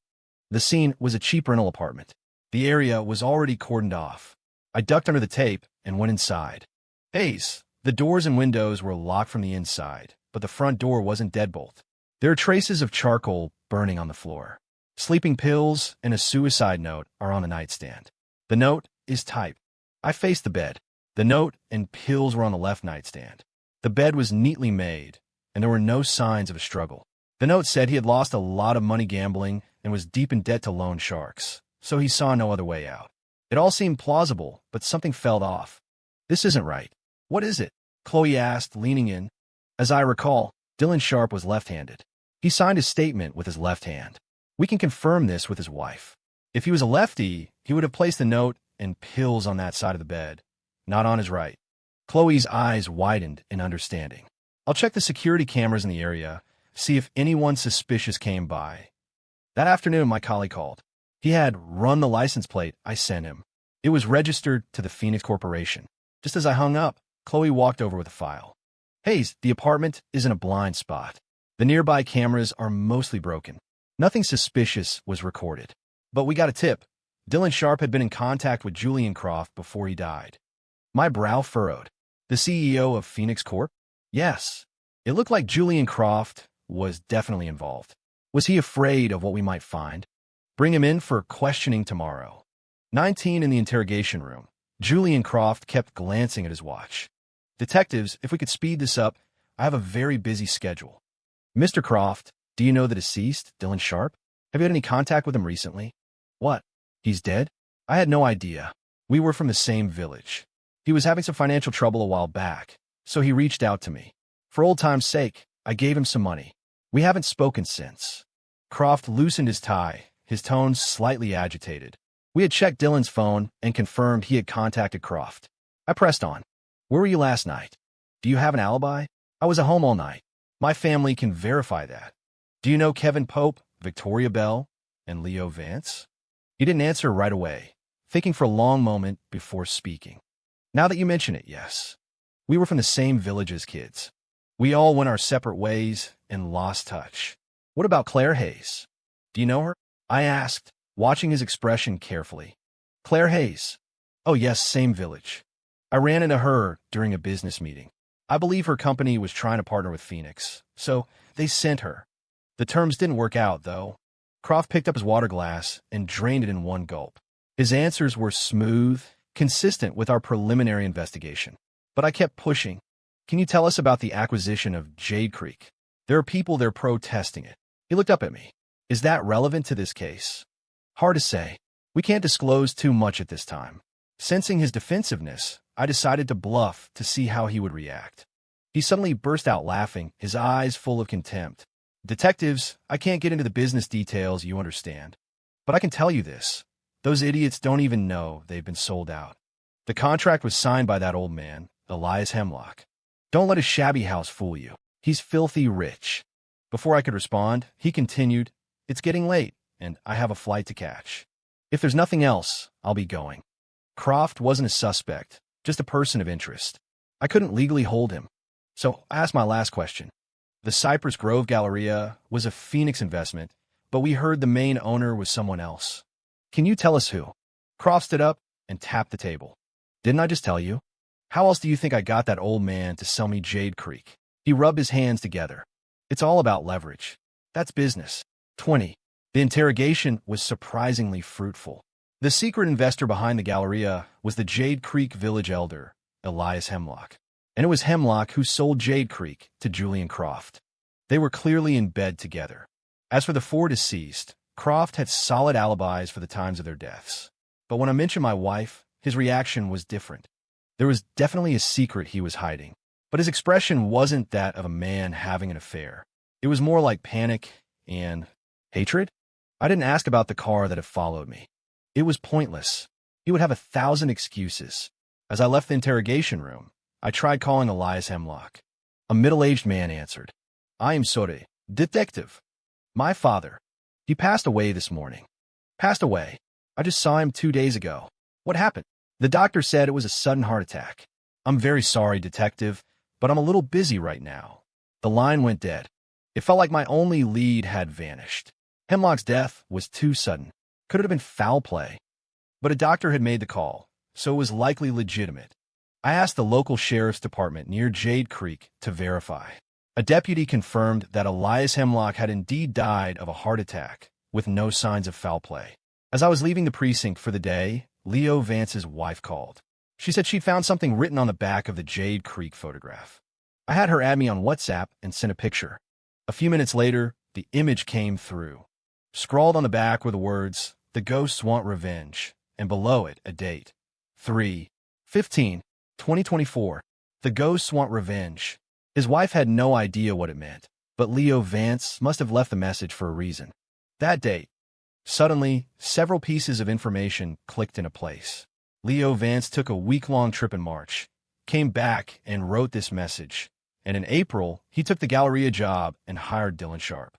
The scene was a cheap rental apartment. The area was already cordoned off. I ducked under the tape and went inside. Hayes. The doors and windows were locked from the inside, but the front door wasn't deadbolt. There are traces of charcoal burning on the floor. Sleeping pills and a suicide note are on the nightstand. The note is typed. I faced the bed. The note and pills were on the left nightstand. The bed was neatly made, and there were no signs of a struggle. The note said he had lost a lot of money gambling and was deep in debt to loan sharks, so he saw no other way out. It all seemed plausible, but something felt off. This isn't right. What is it? Chloe asked, leaning in. As I recall, Dylan Sharp was left-handed. He signed his statement with his left hand. We can confirm this with his wife. If he was a lefty, he would have placed the note and pills on that side of the bed, not on his right. Chloe's eyes widened in understanding. I'll check the security cameras in the area, see if anyone suspicious came by. That afternoon, my colleague called. He had run the license plate I sent him. It was registered to the Phoenix Corporation. Just as I hung up, Chloe walked over with a file. Hayes, the apartment is in a blind spot. The nearby cameras are mostly broken. Nothing suspicious was recorded. But we got a tip. Dylan Sharp had been in contact with Julian Croft before he died. My brow furrowed. The CEO of Phoenix Corp? Yes. It looked like Julian Croft was definitely involved. Was he afraid of what we might find? Bring him in for questioning tomorrow. 19 in the interrogation room. Julian Croft kept glancing at his watch. Detectives, if we could speed this up, I have a very busy schedule. Mr. Croft, do you know the deceased, Dylan Sharp? Have you had any contact with him recently? What? He's dead? I had no idea. We were from the same village. He was having some financial trouble a while back, so he reached out to me. For old time's sake, I gave him some money. We haven't spoken since. Croft loosened his tie, his tone slightly agitated. We had checked Dylan's phone and confirmed he had contacted Croft. I pressed on. Where were you last night? Do you have an alibi? I was at home all night. My family can verify that. Do you know Kevin Pope, Victoria Bell, and Leo Vance? He didn't answer right away, thinking for a long moment before speaking. Now that you mention it, yes. We were from the same village as kids. We all went our separate ways and lost touch. What about Claire Hayes? Do you know her? I asked, watching his expression carefully. Claire Hayes. Oh yes, same village. I ran into her during a business meeting. I believe her company was trying to partner with Phoenix, so they sent her. The terms didn't work out, though. Croft picked up his water glass and drained it in one gulp. His answers were smooth, consistent with our preliminary investigation. But I kept pushing. Can you tell us about the acquisition of Jade Creek? There are people there protesting it. He looked up at me. Is that relevant to this case? Hard to say. We can't disclose too much at this time. Sensing his defensiveness, I decided to bluff to see how he would react. He suddenly burst out laughing, his eyes full of contempt. Detectives, I can't get into the business details, you understand. But I can tell you this. Those idiots don't even know they've been sold out. The contract was signed by that old man, Elias Hemlock. Don't let his shabby house fool you. He's filthy rich. Before I could respond, he continued, It's getting late, and I have a flight to catch. If there's nothing else, I'll be going. Croft wasn't a suspect, just a person of interest. I couldn't legally hold him. So I asked my last question. The Cypress Grove Galleria was a Phoenix investment, but we heard the main owner was someone else. Can you tell us who? Croft stood up and tapped the table. Didn't I just tell you? How else do you think I got that old man to sell me Jade Creek? He rubbed his hands together. It's all about leverage. That's business. 20. The interrogation was surprisingly fruitful. The secret investor behind the Galleria was the Jade Creek village elder, Elias Hemlock. And it was Hemlock who sold Jade Creek to Julian Croft. They were clearly in bed together. As for the four deceased, Croft had solid alibis for the times of their deaths. But when I mentioned my wife, his reaction was different. There was definitely a secret he was hiding. But his expression wasn't that of a man having an affair. It was more like panic and hatred. I didn't ask about the car that had followed me. It was pointless. He would have 1,000 excuses. As I left the interrogation room, I tried calling Elias Hemlock. A middle-aged man answered. I am sorry, detective. My father. He passed away this morning. Passed away. I just saw him 2 days ago. What happened? The doctor said it was a sudden heart attack. I'm very sorry, detective, but I'm a little busy right now. The line went dead. It felt like my only lead had vanished. Hemlock's death was too sudden. Could it have been foul play? But a doctor had made the call, so it was likely legitimate. I asked the local sheriff's department near Jade Creek to verify. A deputy confirmed that Elias Hemlock had indeed died of a heart attack, with no signs of foul play. As I was leaving the precinct for the day, Leo Vance's wife called. She said she'd found something written on the back of the Jade Creek photograph. I had her add me on WhatsApp and sent a picture. A few minutes later, the image came through. Scrawled on the back were the words, "The ghosts want revenge," and below it a date. 3/15/2024. The ghosts want revenge. His wife had no idea what it meant, but Leo Vance must have left the message for a reason. That date. Suddenly, several pieces of information clicked into place. Leo Vance took a week-long trip in March, came back and wrote this message, and in April, he took the Galleria job and hired Dylan Sharp.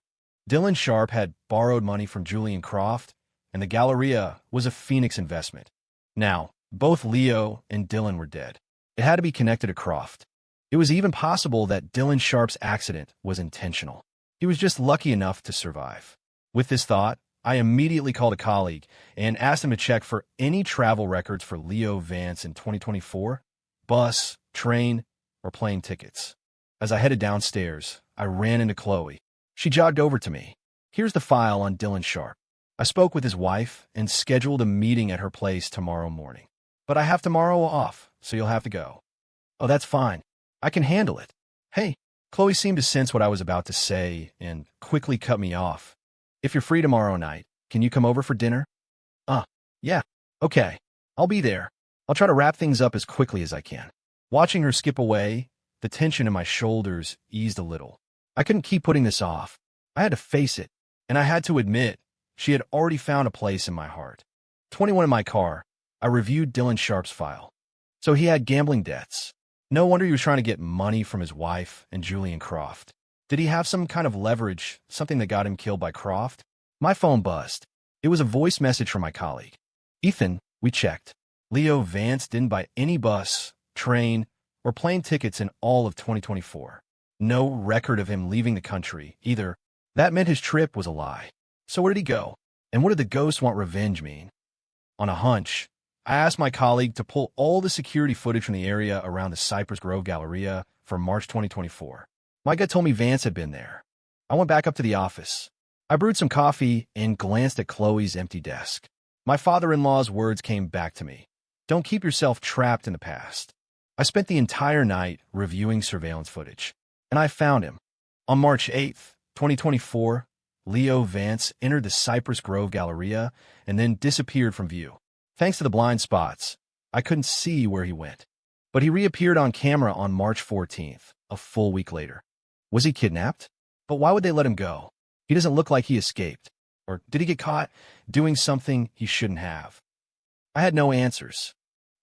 Dylan Sharp had borrowed money from Julian Croft, and the Galleria was a Phoenix investment. Now, both Leo and Dylan were dead. It had to be connected to Croft. It was even possible that Dylan Sharp's accident was intentional. He was just lucky enough to survive. With this thought, I immediately called a colleague and asked him to check for any travel records for Leo Vance in 2024, bus, train, or plane tickets. As I headed downstairs, I ran into Chloe. She jogged over to me. Here's the file on Dylan Sharp. I spoke with his wife and scheduled a meeting at her place tomorrow morning. But I have tomorrow off, so you'll have to go. Oh, that's fine. I can handle it. Hey, Chloe seemed to sense what I was about to say and quickly cut me off. If you're free tomorrow night, can you come over for dinner? Yeah. Okay. I'll be there. I'll try to wrap things up as quickly as I can. Watching her skip away, the tension in my shoulders eased a little. I couldn't keep putting this off. I had to face it, and I had to admit she had already found a place in my heart. 21 in my car, I reviewed Dylan Sharp's file. So he had gambling debts. No wonder he was trying to get money from his wife and Julian Croft. Did he have some kind of leverage, something that got him killed by Croft? My phone buzzed. It was a voice message from my colleague. Ethan, we checked. Leo Vance didn't buy any bus, train, or plane tickets in all of 2024. No record of him leaving the country, either. That meant his trip was a lie. So where did he go? And what did the ghost want revenge mean? On a hunch, I asked my colleague to pull all the security footage from the area around the Cypress Grove Galleria for March 2024. My gut told me Vance had been there. I went back up to the office. I brewed some coffee and glanced at Chloe's empty desk. My father-in-law's words came back to me. Don't keep yourself trapped in the past. I spent the entire night reviewing surveillance footage, and I found him. On March 8th, 2024, Leo Vance entered the Cypress Grove Galleria and then disappeared from view. Thanks to the blind spots, I couldn't see where he went. But he reappeared on camera on March 14th, a full week later. Was he kidnapped? But why would they let him go? He doesn't look like he escaped. Or did he get caught doing something he shouldn't have? I had no answers.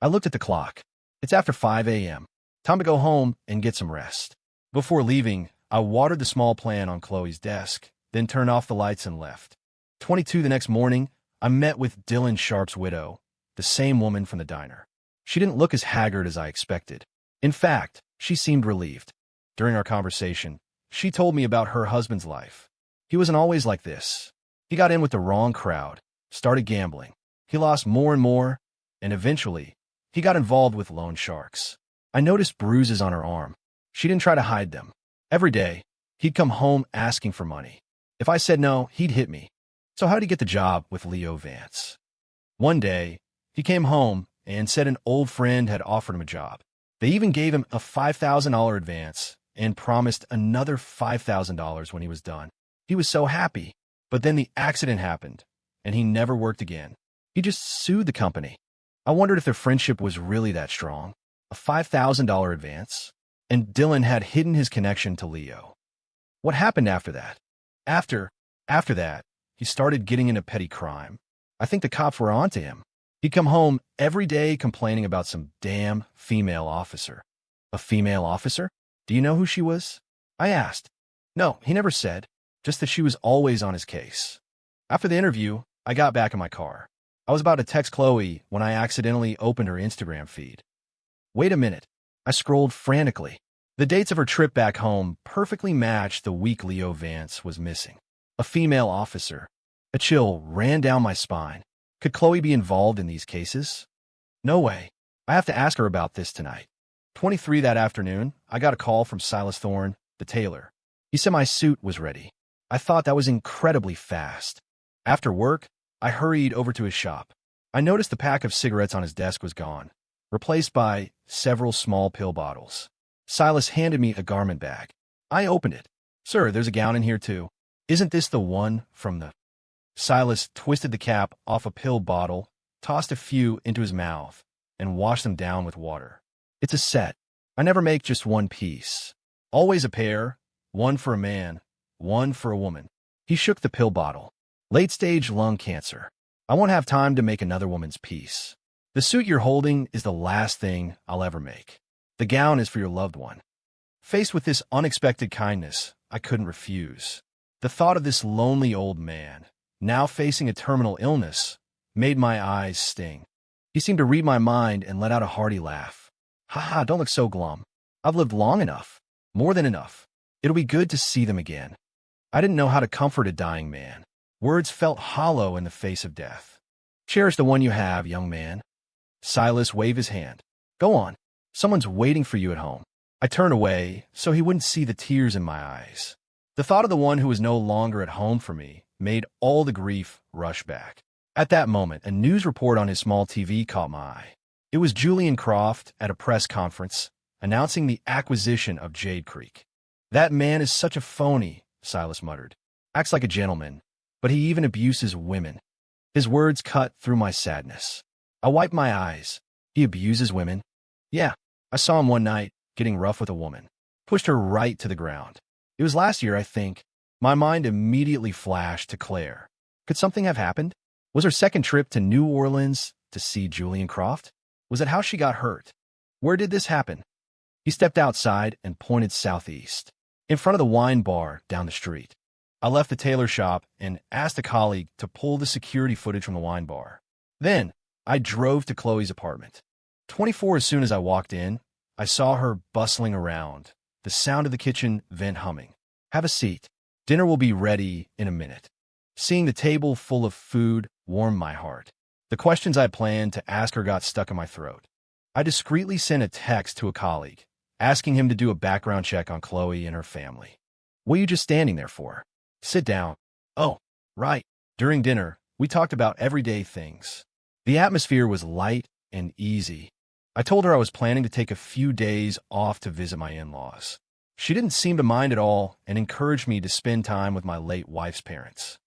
I looked at the clock. It's after 5 a.m. Time to go home and get some rest. Before leaving, I watered the small plant on Chloe's desk, then turned off the lights and left. 22 the next morning, I met with Dylan Sharp's widow, the same woman from the diner. She didn't look as haggard as I expected. In fact, she seemed relieved. During our conversation, she told me about her husband's life. He wasn't always like this. He got in with the wrong crowd, started gambling. He lost more and more, and eventually, he got involved with loan sharks. I noticed bruises on her arm. She didn't try to hide them. Every day, he'd come home asking for money. If I said no, he'd hit me. So how did he get the job with Leo Vance? One day, he came home and said an old friend had offered him a job. They even gave him a $5,000 advance and promised another $5,000 when he was done. He was so happy. But then the accident happened, and he never worked again. He just sued the company. I wondered if their friendship was really that strong. A $5,000 advance? And Dylan had hidden his connection to Leo. What happened after that? After that, he started getting into petty crime. I think the cops were onto him. He'd come home every day complaining about some damn female officer. A female officer? Do you know who she was? I asked. No, he never said. Just that she was always on his case. After the interview, I got back in my car. I was about to text Chloe when I accidentally opened her Instagram feed. Wait a minute. I scrolled frantically. The dates of her trip back home perfectly matched the week Leo Vance was missing. A female officer. A chill ran down my spine. Could Chloe be involved in these cases? No way. I have to ask her about this tonight. 23 that afternoon, I got a call from Silas Thorne, the tailor. He said my suit was ready. I thought that was incredibly fast. After work, I hurried over to his shop. I noticed the pack of cigarettes on his desk was gone, replaced by several small pill bottles. Silas handed me a garment bag. I opened it. Sir, there's a gown in here too. Isn't this the one from the... Silas twisted the cap off a pill bottle, tossed a few into his mouth, and washed them down with water. It's a set. I never make just one piece. Always a pair, one for a man, one for a woman. He shook the pill bottle. Late-stage lung cancer. I won't have time to make another woman's piece. The suit you're holding is the last thing I'll ever make. The gown is for your loved one. Faced with this unexpected kindness, I couldn't refuse. The thought of this lonely old man, now facing a terminal illness, made my eyes sting. He seemed to read my mind and let out a hearty laugh. Ha, don't look so glum. I've lived long enough. More than enough. It'll be good to see them again. I didn't know how to comfort a dying man. Words felt hollow in the face of death. Cherish the one you have, young man. Silas waved his hand. Go on. Someone's waiting for you at home. I turned away so he wouldn't see the tears in my eyes. The thought of the one who was no longer at home for me made all the grief rush back. At that moment, a news report on his small TV caught my eye. It was Julian Croft at a press conference announcing the acquisition of Jade Creek. That man is such a phony, Silas muttered. Acts like a gentleman, but he even abuses women. His words cut through my sadness. I wiped my eyes. He abuses women? Yeah, I saw him one night, getting rough with a woman. Pushed her right to the ground. It was last year, I think. My mind immediately flashed to Claire. Could something have happened? Was her second trip to New Orleans to see Julian Croft? Was it how she got hurt? Where did this happen? He stepped outside and pointed southeast, in front of the wine bar down the street. I left the tailor shop and asked a colleague to pull the security footage from the wine bar. Then, I drove to Chloe's apartment. 24 as soon as I walked in, I saw her bustling around, the sound of the kitchen vent humming. "Have a seat. Dinner will be ready in a minute." Seeing the table full of food warmed my heart. The questions I planned to ask her got stuck in my throat. I discreetly sent a text to a colleague, asking him to do a background check on Chloe and her family. "What are you just standing there for? Sit down." "Oh, right." During dinner, we talked about everyday things. The atmosphere was light and easy. I told her I was planning to take a few days off to visit my in-laws. She didn't seem to mind at all and encouraged me to spend time with my late wife's parents.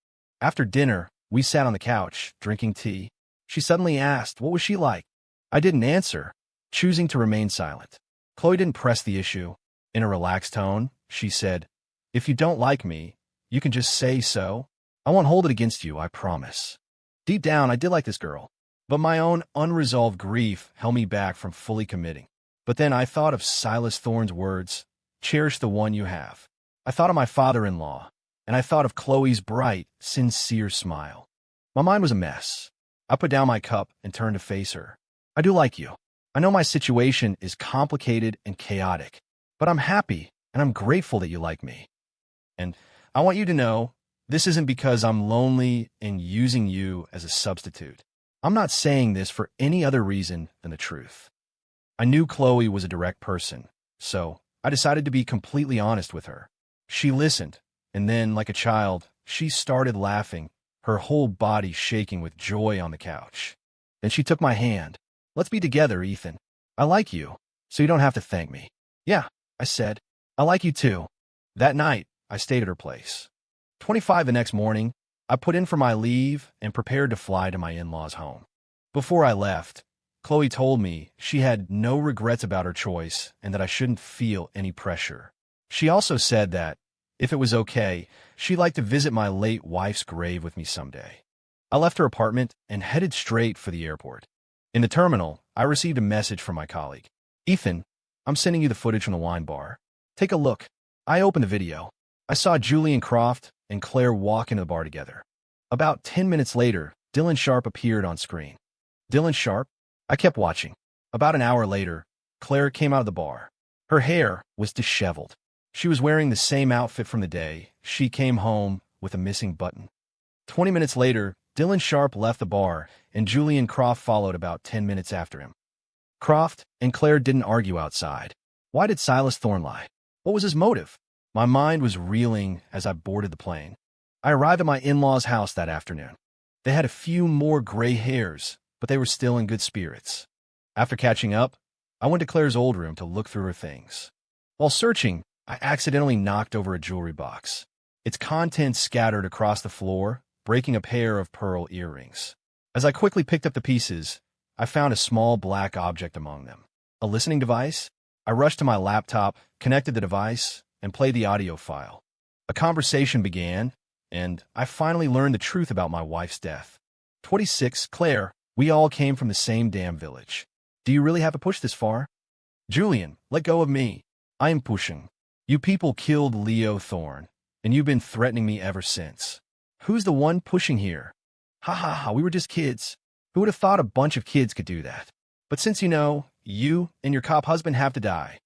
After dinner, we sat on the couch, drinking tea. She suddenly asked, what was she like? I didn't answer, choosing to remain silent. Chloe didn't press the issue. In a relaxed tone, she said, "If you don't like me, you can just say so. I won't hold it against you, I promise." Deep down, I did like this girl, but my own unresolved grief held me back from fully committing. But then I thought of Silas Thorne's words, "Cherish the one you have." I thought of my father-in-law, and I thought of Chloe's bright, sincere smile. My mind was a mess. I put down my cup and turned to face her. "I do like you. I know my situation is complicated and chaotic, but I'm happy and I'm grateful that you like me. And I want you to know, this isn't because I'm lonely and using you as a substitute. I'm not saying this for any other reason than the truth." I knew Chloe was a direct person, so I decided to be completely honest with her. She listened, and then, like a child, she started laughing, her whole body shaking with joy on the couch. Then she took my hand. "Let's be together, Ethan. I like you, so you don't have to thank me." "Yeah," I said. "I like you too." That night, I stayed at her place. 25 the next morning, I put in for my leave and prepared to fly to my in-laws' home. Before I left, Chloe told me she had no regrets about her choice and that I shouldn't feel any pressure. She also said that, if it was okay, she'd like to visit my late wife's grave with me someday. I left her apartment and headed straight for the airport. In the terminal, I received a message from my colleague. "Ethan, I'm sending you the footage from the wine bar. Take a look." I opened the video. I saw Julian Croft and Claire walk into the bar together. About 10 minutes later, Dylan Sharp appeared on screen. Dylan Sharp? I kept watching. About an hour later, Claire came out of the bar. Her hair was disheveled. She was wearing the same outfit from the day she came home with a missing button. 20 minutes later, Dylan Sharp left the bar, and Julian Croft followed about 10 minutes after him. Croft and Claire didn't argue outside. Why did Silas Thorne lie? What was his motive? My mind was reeling as I boarded the plane. I arrived at my in-laws' house that afternoon. They had a few more gray hairs, but they were still in good spirits. After catching up, I went to Claire's old room to look through her things. While searching, I accidentally knocked over a jewelry box. Its contents scattered across the floor, breaking a pair of pearl earrings. As I quickly picked up the pieces, I found a small black object among them. A listening device? I rushed to my laptop, connected the device, and played the audio file. A conversation began, and I finally learned the truth about my wife's death. 26, Claire, we all came from the same damn village. Do you really have to push this far? Julian, let go of me. I am pushing. You people killed Leo Thorne, and you've been threatening me ever since. Who's the one pushing here? Ha ha ha, we were just kids. Who would have thought a bunch of kids could do that? But since you know, you and your cop husband have to die.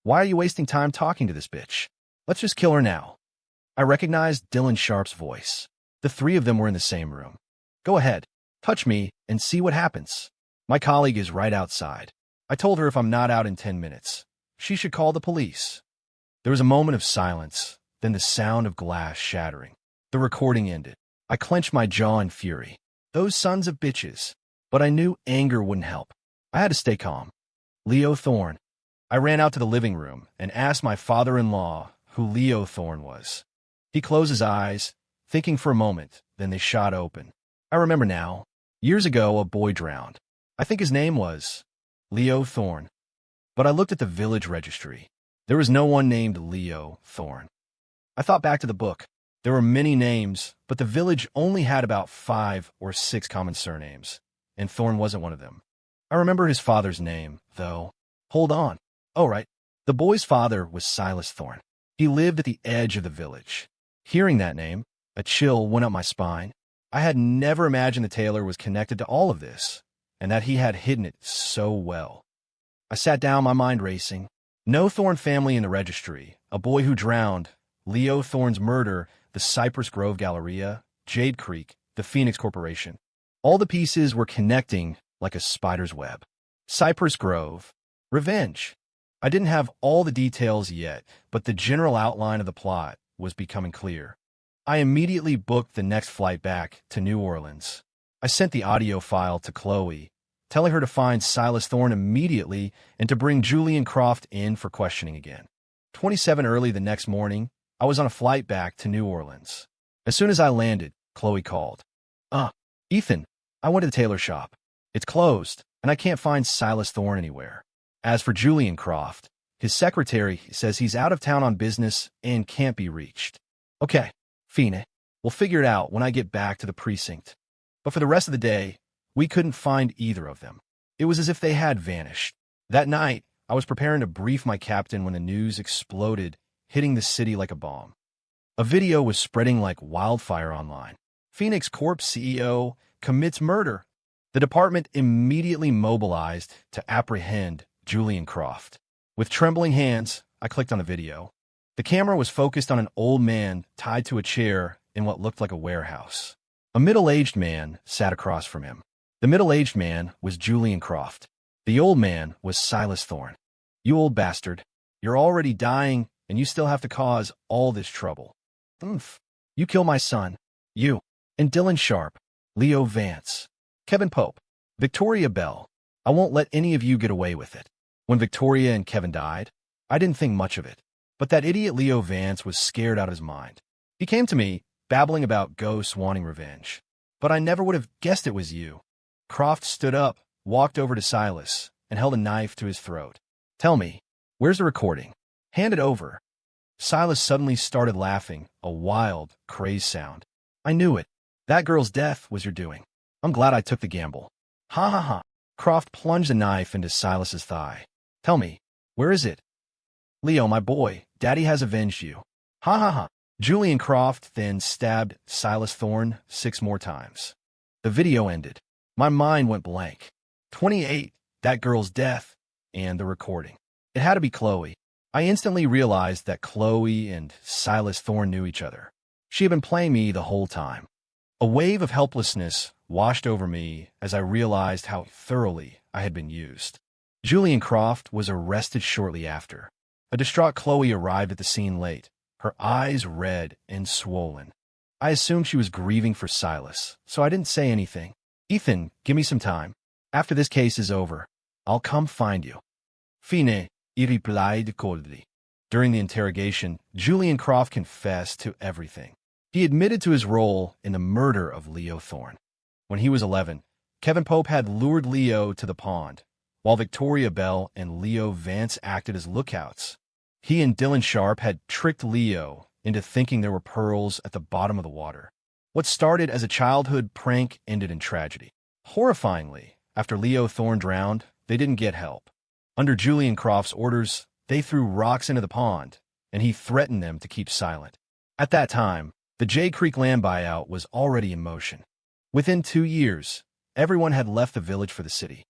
Why are you wasting time talking to this bitch? Let's just kill her now. I recognized Dylan Sharp's voice. The three of them were in the same room. Go ahead, touch me, and see what happens. My colleague is right outside. I told her if I'm not out in 10 minutes, she should call the police. There was a moment of silence, then the sound of glass shattering. The recording ended. I clenched my jaw in fury. Those sons of bitches. But I knew anger wouldn't help. I had to stay calm. Leo Thorne. I ran out to the living room and asked my father-in-law who Leo Thorne was. He closed his eyes, thinking for a moment, then they shot open. I remember now. Years ago, a boy drowned. I think his name was Leo Thorne. But I looked at the village registry. There was no one named Leo Thorne. I thought back to the book. There were many names, but the village only had about 5 or 6 common surnames, and Thorne wasn't one of them. I remember his father's name, though. Hold on. Oh, right. The boy's father was Silas Thorne. He lived at the edge of the village. Hearing that name, a chill went up my spine. I had never imagined the tailor was connected to all of this, and that he had hidden it so well. I sat down, my mind racing. No Thorne family in the registry, a boy who drowned, Leo Thorne's murder, the Cypress Grove Galleria, Jade Creek, the Phoenix Corporation. All the pieces were connecting like a spider's web. Cypress Grove. Revenge. I didn't have all the details yet, but the general outline of the plot was becoming clear. I immediately booked the next flight back to New Orleans. I sent the audio file to Chloe, telling her to find Silas Thorne immediately and to bring Julian Croft in for questioning again. 27 early the next morning, I was on a flight back to New Orleans. As soon as I landed, Chloe called. Ethan, I went to the tailor shop. It's closed, and I can't find Silas Thorne anywhere. As for Julian Croft, his secretary says he's out of town on business and can't be reached. Okay, Fine, we'll figure it out when I get back to the precinct. But for the rest of the day, we couldn't find either of them. It was as if they had vanished. That night, I was preparing to brief my captain when the news exploded, hitting the city like a bomb. A video was spreading like wildfire online. Phoenix Corp CEO commits murder. The department immediately mobilized to apprehend Julian Croft. With trembling hands, I clicked on the video. The camera was focused on an old man tied to a chair in what looked like a warehouse. A middle-aged man sat across from him. The middle-aged man was Julian Croft. The old man was Silas Thorne. You old bastard. You're already dying, and you still have to cause all this trouble. You kill my son. You. And Dylan Sharp. Leo Vance. Kevin Pope. Victoria Bell. I won't let any of you get away with it. When Victoria and Kevin died, I didn't think much of it. But that idiot Leo Vance was scared out of his mind. He came to me, babbling about ghosts wanting revenge. But I never would have guessed it was you. Croft stood up, walked over to Silas, and held a knife to his throat. Tell me, where's the recording? Hand it over. Silas suddenly started laughing, a wild, crazed sound. I knew it. That girl's death was your doing. I'm glad I took the gamble. Ha ha ha. Croft plunged a knife into Silas's thigh. Tell me, where is it? Leo, my boy, Daddy has avenged you. Ha ha ha. Julian Croft then stabbed Silas Thorne 6 more times. The video ended. My mind went blank. 28, that girl's death, and the recording. It had to be Chloe. I instantly realized that Chloe and Silas Thorne knew each other. She had been playing me the whole time. A wave of helplessness washed over me as I realized how thoroughly I had been used. Julian Croft was arrested shortly after. A distraught Chloe arrived at the scene late, her eyes red and swollen. I assumed she was grieving for Silas, so I didn't say anything. Ethan, give me some time. After this case is over, I'll come find you. Fine, he replied coldly. During the interrogation, Julian Croft confessed to everything. He admitted to his role in the murder of Leo Thorne. When he was 11, Kevin Pope had lured Leo to the pond, while Victoria Bell and Leo Vance acted as lookouts. He and Dylan Sharp had tricked Leo into thinking there were pearls at the bottom of the water. What started as a childhood prank ended in tragedy. Horrifyingly, after Leo Thorne drowned, they didn't get help. Under Julian Croft's orders, they threw rocks into the pond, and he threatened them to keep silent. At that time, the Jade Creek land buyout was already in motion. Within 2 years, everyone had left the village for the city.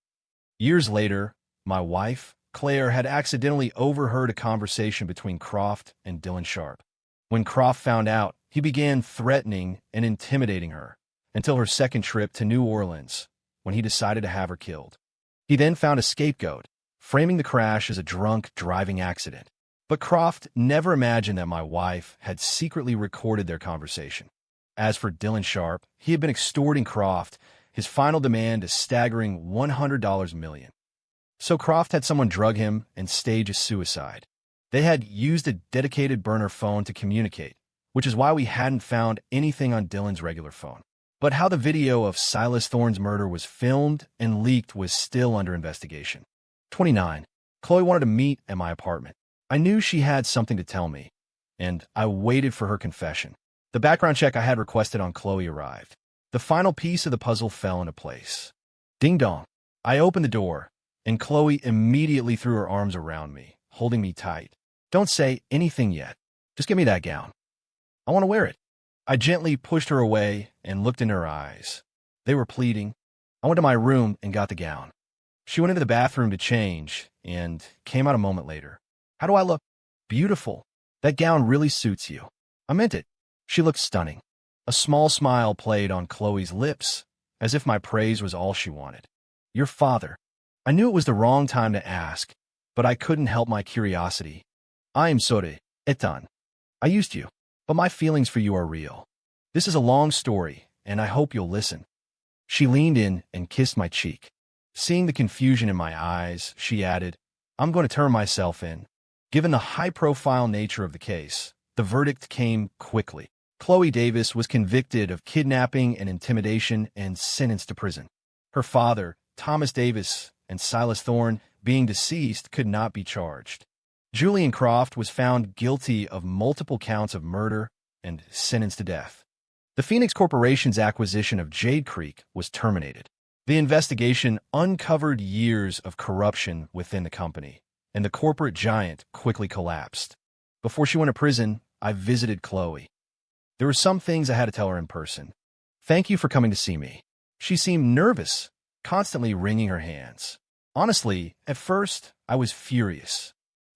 Years later, my wife, Claire, had accidentally overheard a conversation between Croft and Dylan Sharp. When Croft found out, he began threatening and intimidating her until her second trip to New Orleans, when he decided to have her killed. He then found a scapegoat, framing the crash as a drunk driving accident. But Croft never imagined that my wife had secretly recorded their conversation. As for Dylan Sharp, he had been extorting Croft, his final demand a staggering $100 million. So Croft had someone drug him and stage a suicide. They had used a dedicated burner phone to communicate, which is why we hadn't found anything on Dylan's regular phone. But how the video of Silas Thorne's murder was filmed and leaked was still under investigation. 29. Chloe wanted to meet at my apartment. I knew she had something to tell me, and I waited for her confession. The background check I had requested on Chloe arrived. The final piece of the puzzle fell into place. Ding dong. I opened the door, and Chloe immediately threw her arms around me, holding me tight. Don't say anything yet. Just give me that gown. I want to wear it. I gently pushed her away and looked in her eyes. They were pleading. I went to my room and got the gown. She went into the bathroom to change and came out a moment later. How do I look? Beautiful. That gown really suits you. I meant it. She looked stunning. A small smile played on Chloe's lips, as if my praise was all she wanted. Your father. I knew it was the wrong time to ask, but I couldn't help my curiosity. I am sorry, Ethan. I used you, but my feelings for you are real. This is a long story, and I hope you'll listen. She leaned in and kissed my cheek. Seeing the confusion in my eyes, she added, I'm going to turn myself in. Given the high-profile nature of the case, the verdict came quickly. Chloe Davis was convicted of kidnapping and intimidation and sentenced to prison. Her father, Thomas Davis, and Silas Thorne, being deceased, could not be charged. Julian Croft was found guilty of multiple counts of murder and sentenced to death. The Phoenix Corporation's acquisition of Jade Creek was terminated. The investigation uncovered years of corruption within the company, and the corporate giant quickly collapsed. Before she went to prison, I visited Chloe. There were some things I had to tell her in person. Thank you for coming to see me. She seemed nervous, constantly wringing her hands. Honestly, at first, I was furious.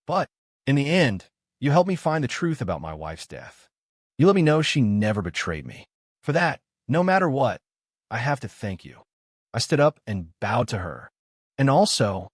But, in the end, you helped me find the truth about my wife's death. You let me know she never betrayed me. For that, no matter what, I have to thank you. I stood up and bowed to her. And also,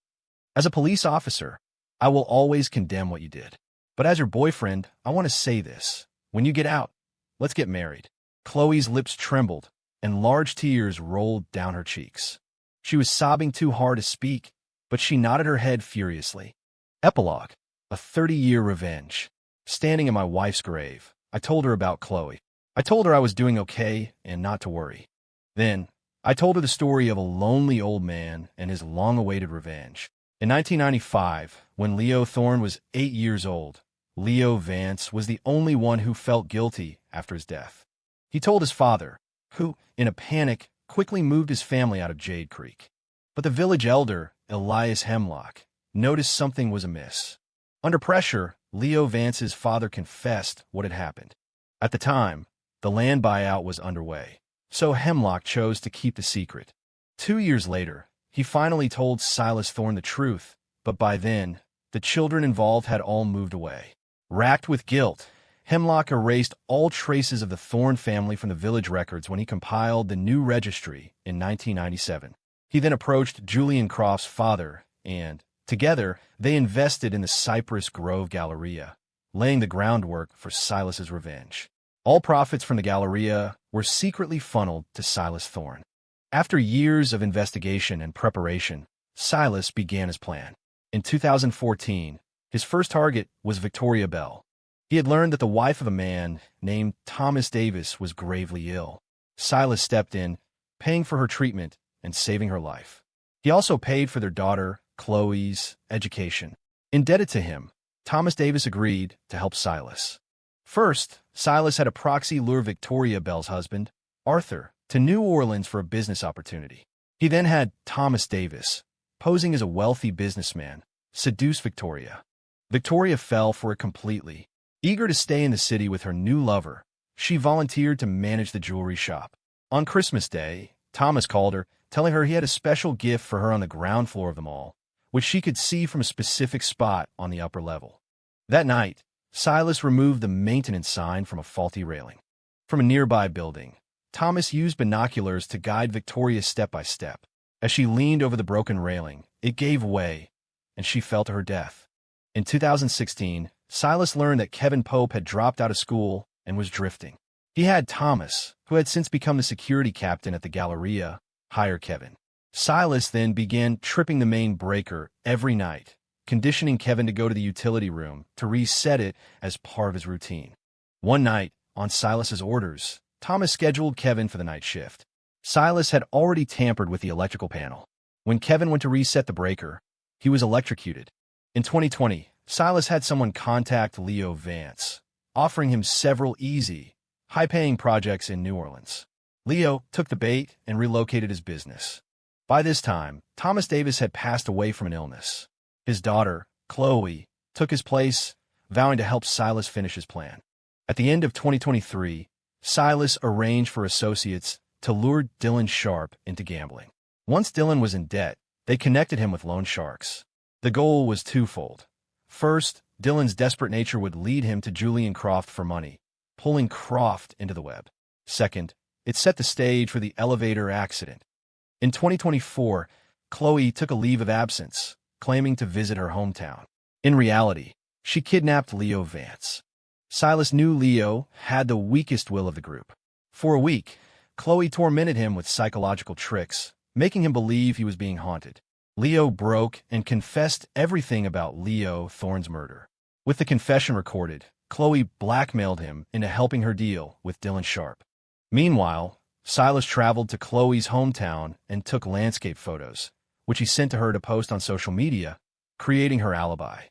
as a police officer, I will always condemn what you did. But as your boyfriend, I want to say this. When you get out, let's get married. Chloe's lips trembled, and large tears rolled down her cheeks. She was sobbing too hard to speak, but she nodded her head furiously. Epilogue. A 30-year revenge. Standing in my wife's grave, I told her about Chloe. I told her I was doing okay and not to worry. Then, I told her the story of a lonely old man and his long-awaited revenge. In 1995, when Leo Thorne was 8 years old, Leo Vance was the only one who felt guilty after his death. He told his father, who, in a panic, quickly moved his family out of Jade Creek. But the village elder, Elias Hemlock, noticed something was amiss. Under pressure, Leo Vance's father confessed what had happened. At the time, the land buyout was underway, so Hemlock chose to keep the secret. 2 years later, he finally told Silas Thorne the truth, but by then, the children involved had all moved away. Racked with guilt, Hemlock erased all traces of the Thorne family from the village records when he compiled the new registry in 1997. He then approached Julian Croft's father and, together, they invested in the Cypress Grove Galleria, laying the groundwork for Silas's revenge. All profits from the Galleria were secretly funneled to Silas Thorne. After years of investigation and preparation, Silas began his plan. In 2014, his first target was Victoria Bell. He had learned that the wife of a man named Thomas Davis was gravely ill. Silas stepped in, paying for her treatment and saving her life. He also paid for their daughter, Chloe's, education. Indebted to him, Thomas Davis agreed to help Silas. First, Silas had a proxy lure Victoria Bell's husband, Arthur, to New Orleans for a business opportunity. He then had Thomas Davis, posing as a wealthy businessman, seduce Victoria. Victoria fell for it completely. Eager to stay in the city with her new lover, she volunteered to manage the jewelry shop. On Christmas Day, Thomas called her, telling her he had a special gift for her on the ground floor of the mall, which she could see from a specific spot on the upper level. That night, Silas removed the maintenance sign from a faulty railing. From a nearby building, Thomas used binoculars to guide Victoria step by step. As she leaned over the broken railing, it gave way, and she fell to her death. In 2016, Silas learned that Kevin Pope had dropped out of school and was drifting. He had Thomas, who had since become the security captain at the Galleria, hire Kevin. Silas then began tripping the main breaker every night, conditioning Kevin to go to the utility room to reset it as part of his routine. One night, on Silas's orders, Thomas scheduled Kevin for the night shift. Silas had already tampered with the electrical panel. When Kevin went to reset the breaker, he was electrocuted. In 2020, Silas had someone contact Leo Vance, offering him several easy, high-paying projects in New Orleans. Leo took the bait and relocated his business. By this time, Thomas Davis had passed away from an illness. His daughter, Chloe, took his place, vowing to help Silas finish his plan. At the end of 2023, Silas arranged for associates to lure Dylan Sharp into gambling. Once Dylan was in debt, They connected him with loan sharks. The goal was twofold. First, Dylan's desperate nature would lead him to Julian Croft for money, pulling Croft into the web. Second, it set the stage for the elevator accident. In 2024, Chloe took a leave of absence, claiming to visit her hometown. In reality, she kidnapped Leo Vance. Silas knew Leo had the weakest will of the group. For a week, Chloe tormented him with psychological tricks, making him believe he was being haunted. Leo broke and confessed everything about Leo Thorne's murder. With the confession recorded, Chloe blackmailed him into helping her deal with Dylan Sharp. Meanwhile, Silas traveled to Chloe's hometown and took landscape photos, which he sent to her to post on social media, creating her alibi.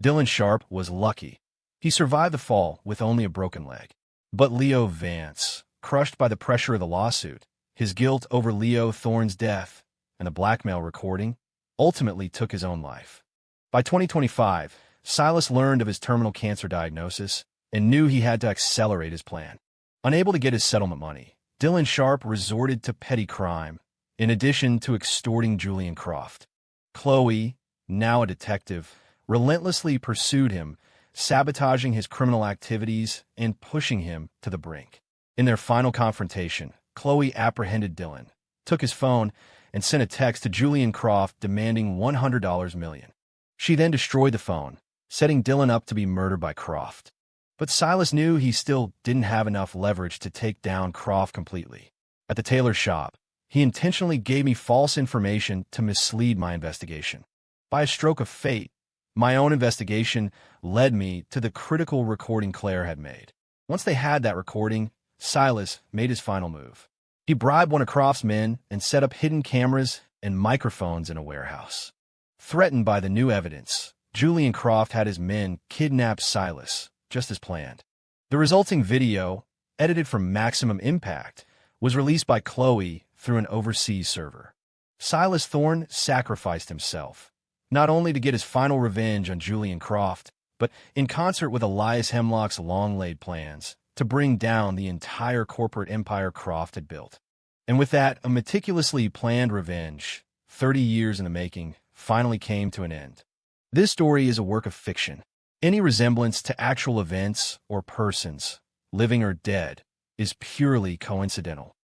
Dylan Sharp was lucky. He survived the fall with only a broken leg. But Leo Vance, crushed by the pressure of the lawsuit, his guilt over Leo Thorne's death, and the blackmail recording, ultimately took his own life. By 2025, Silas learned of his terminal cancer diagnosis and knew he had to accelerate his plan. Unable to get his settlement money, Dylan Sharp resorted to petty crime, in addition to extorting Julian Croft. Chloe, now a detective, relentlessly pursued him, sabotaging his criminal activities and pushing him to the brink. In their final confrontation, Chloe apprehended Dylan, took his phone, and sent a text to Julian Croft demanding $100 million. She then destroyed the phone, setting Dylan up to be murdered by Croft. But Silas knew he still didn't have enough leverage to take down Croft completely. At the tailor shop, he intentionally gave me false information to mislead my investigation. By a stroke of fate, my own investigation led me to the critical recording Claire had made. Once they had that recording, Silas made his final move. He bribed one of Croft's men and set up hidden cameras and microphones in a warehouse. Threatened by the new evidence, Julian Croft had his men kidnap Silas, just as planned. The resulting video, edited from Maximum Impact, was released by Chloe through an overseas server. Silas Thorne sacrificed himself, not only to get his final revenge on Julian Croft, but in concert with Elias Hemlock's long-laid plans to bring down the entire corporate empire Croft had built. And with that, a meticulously planned revenge, 30 years in the making, finally came to an end. This story is a work of fiction. Any resemblance to actual events or persons, living or dead, is purely coincidental.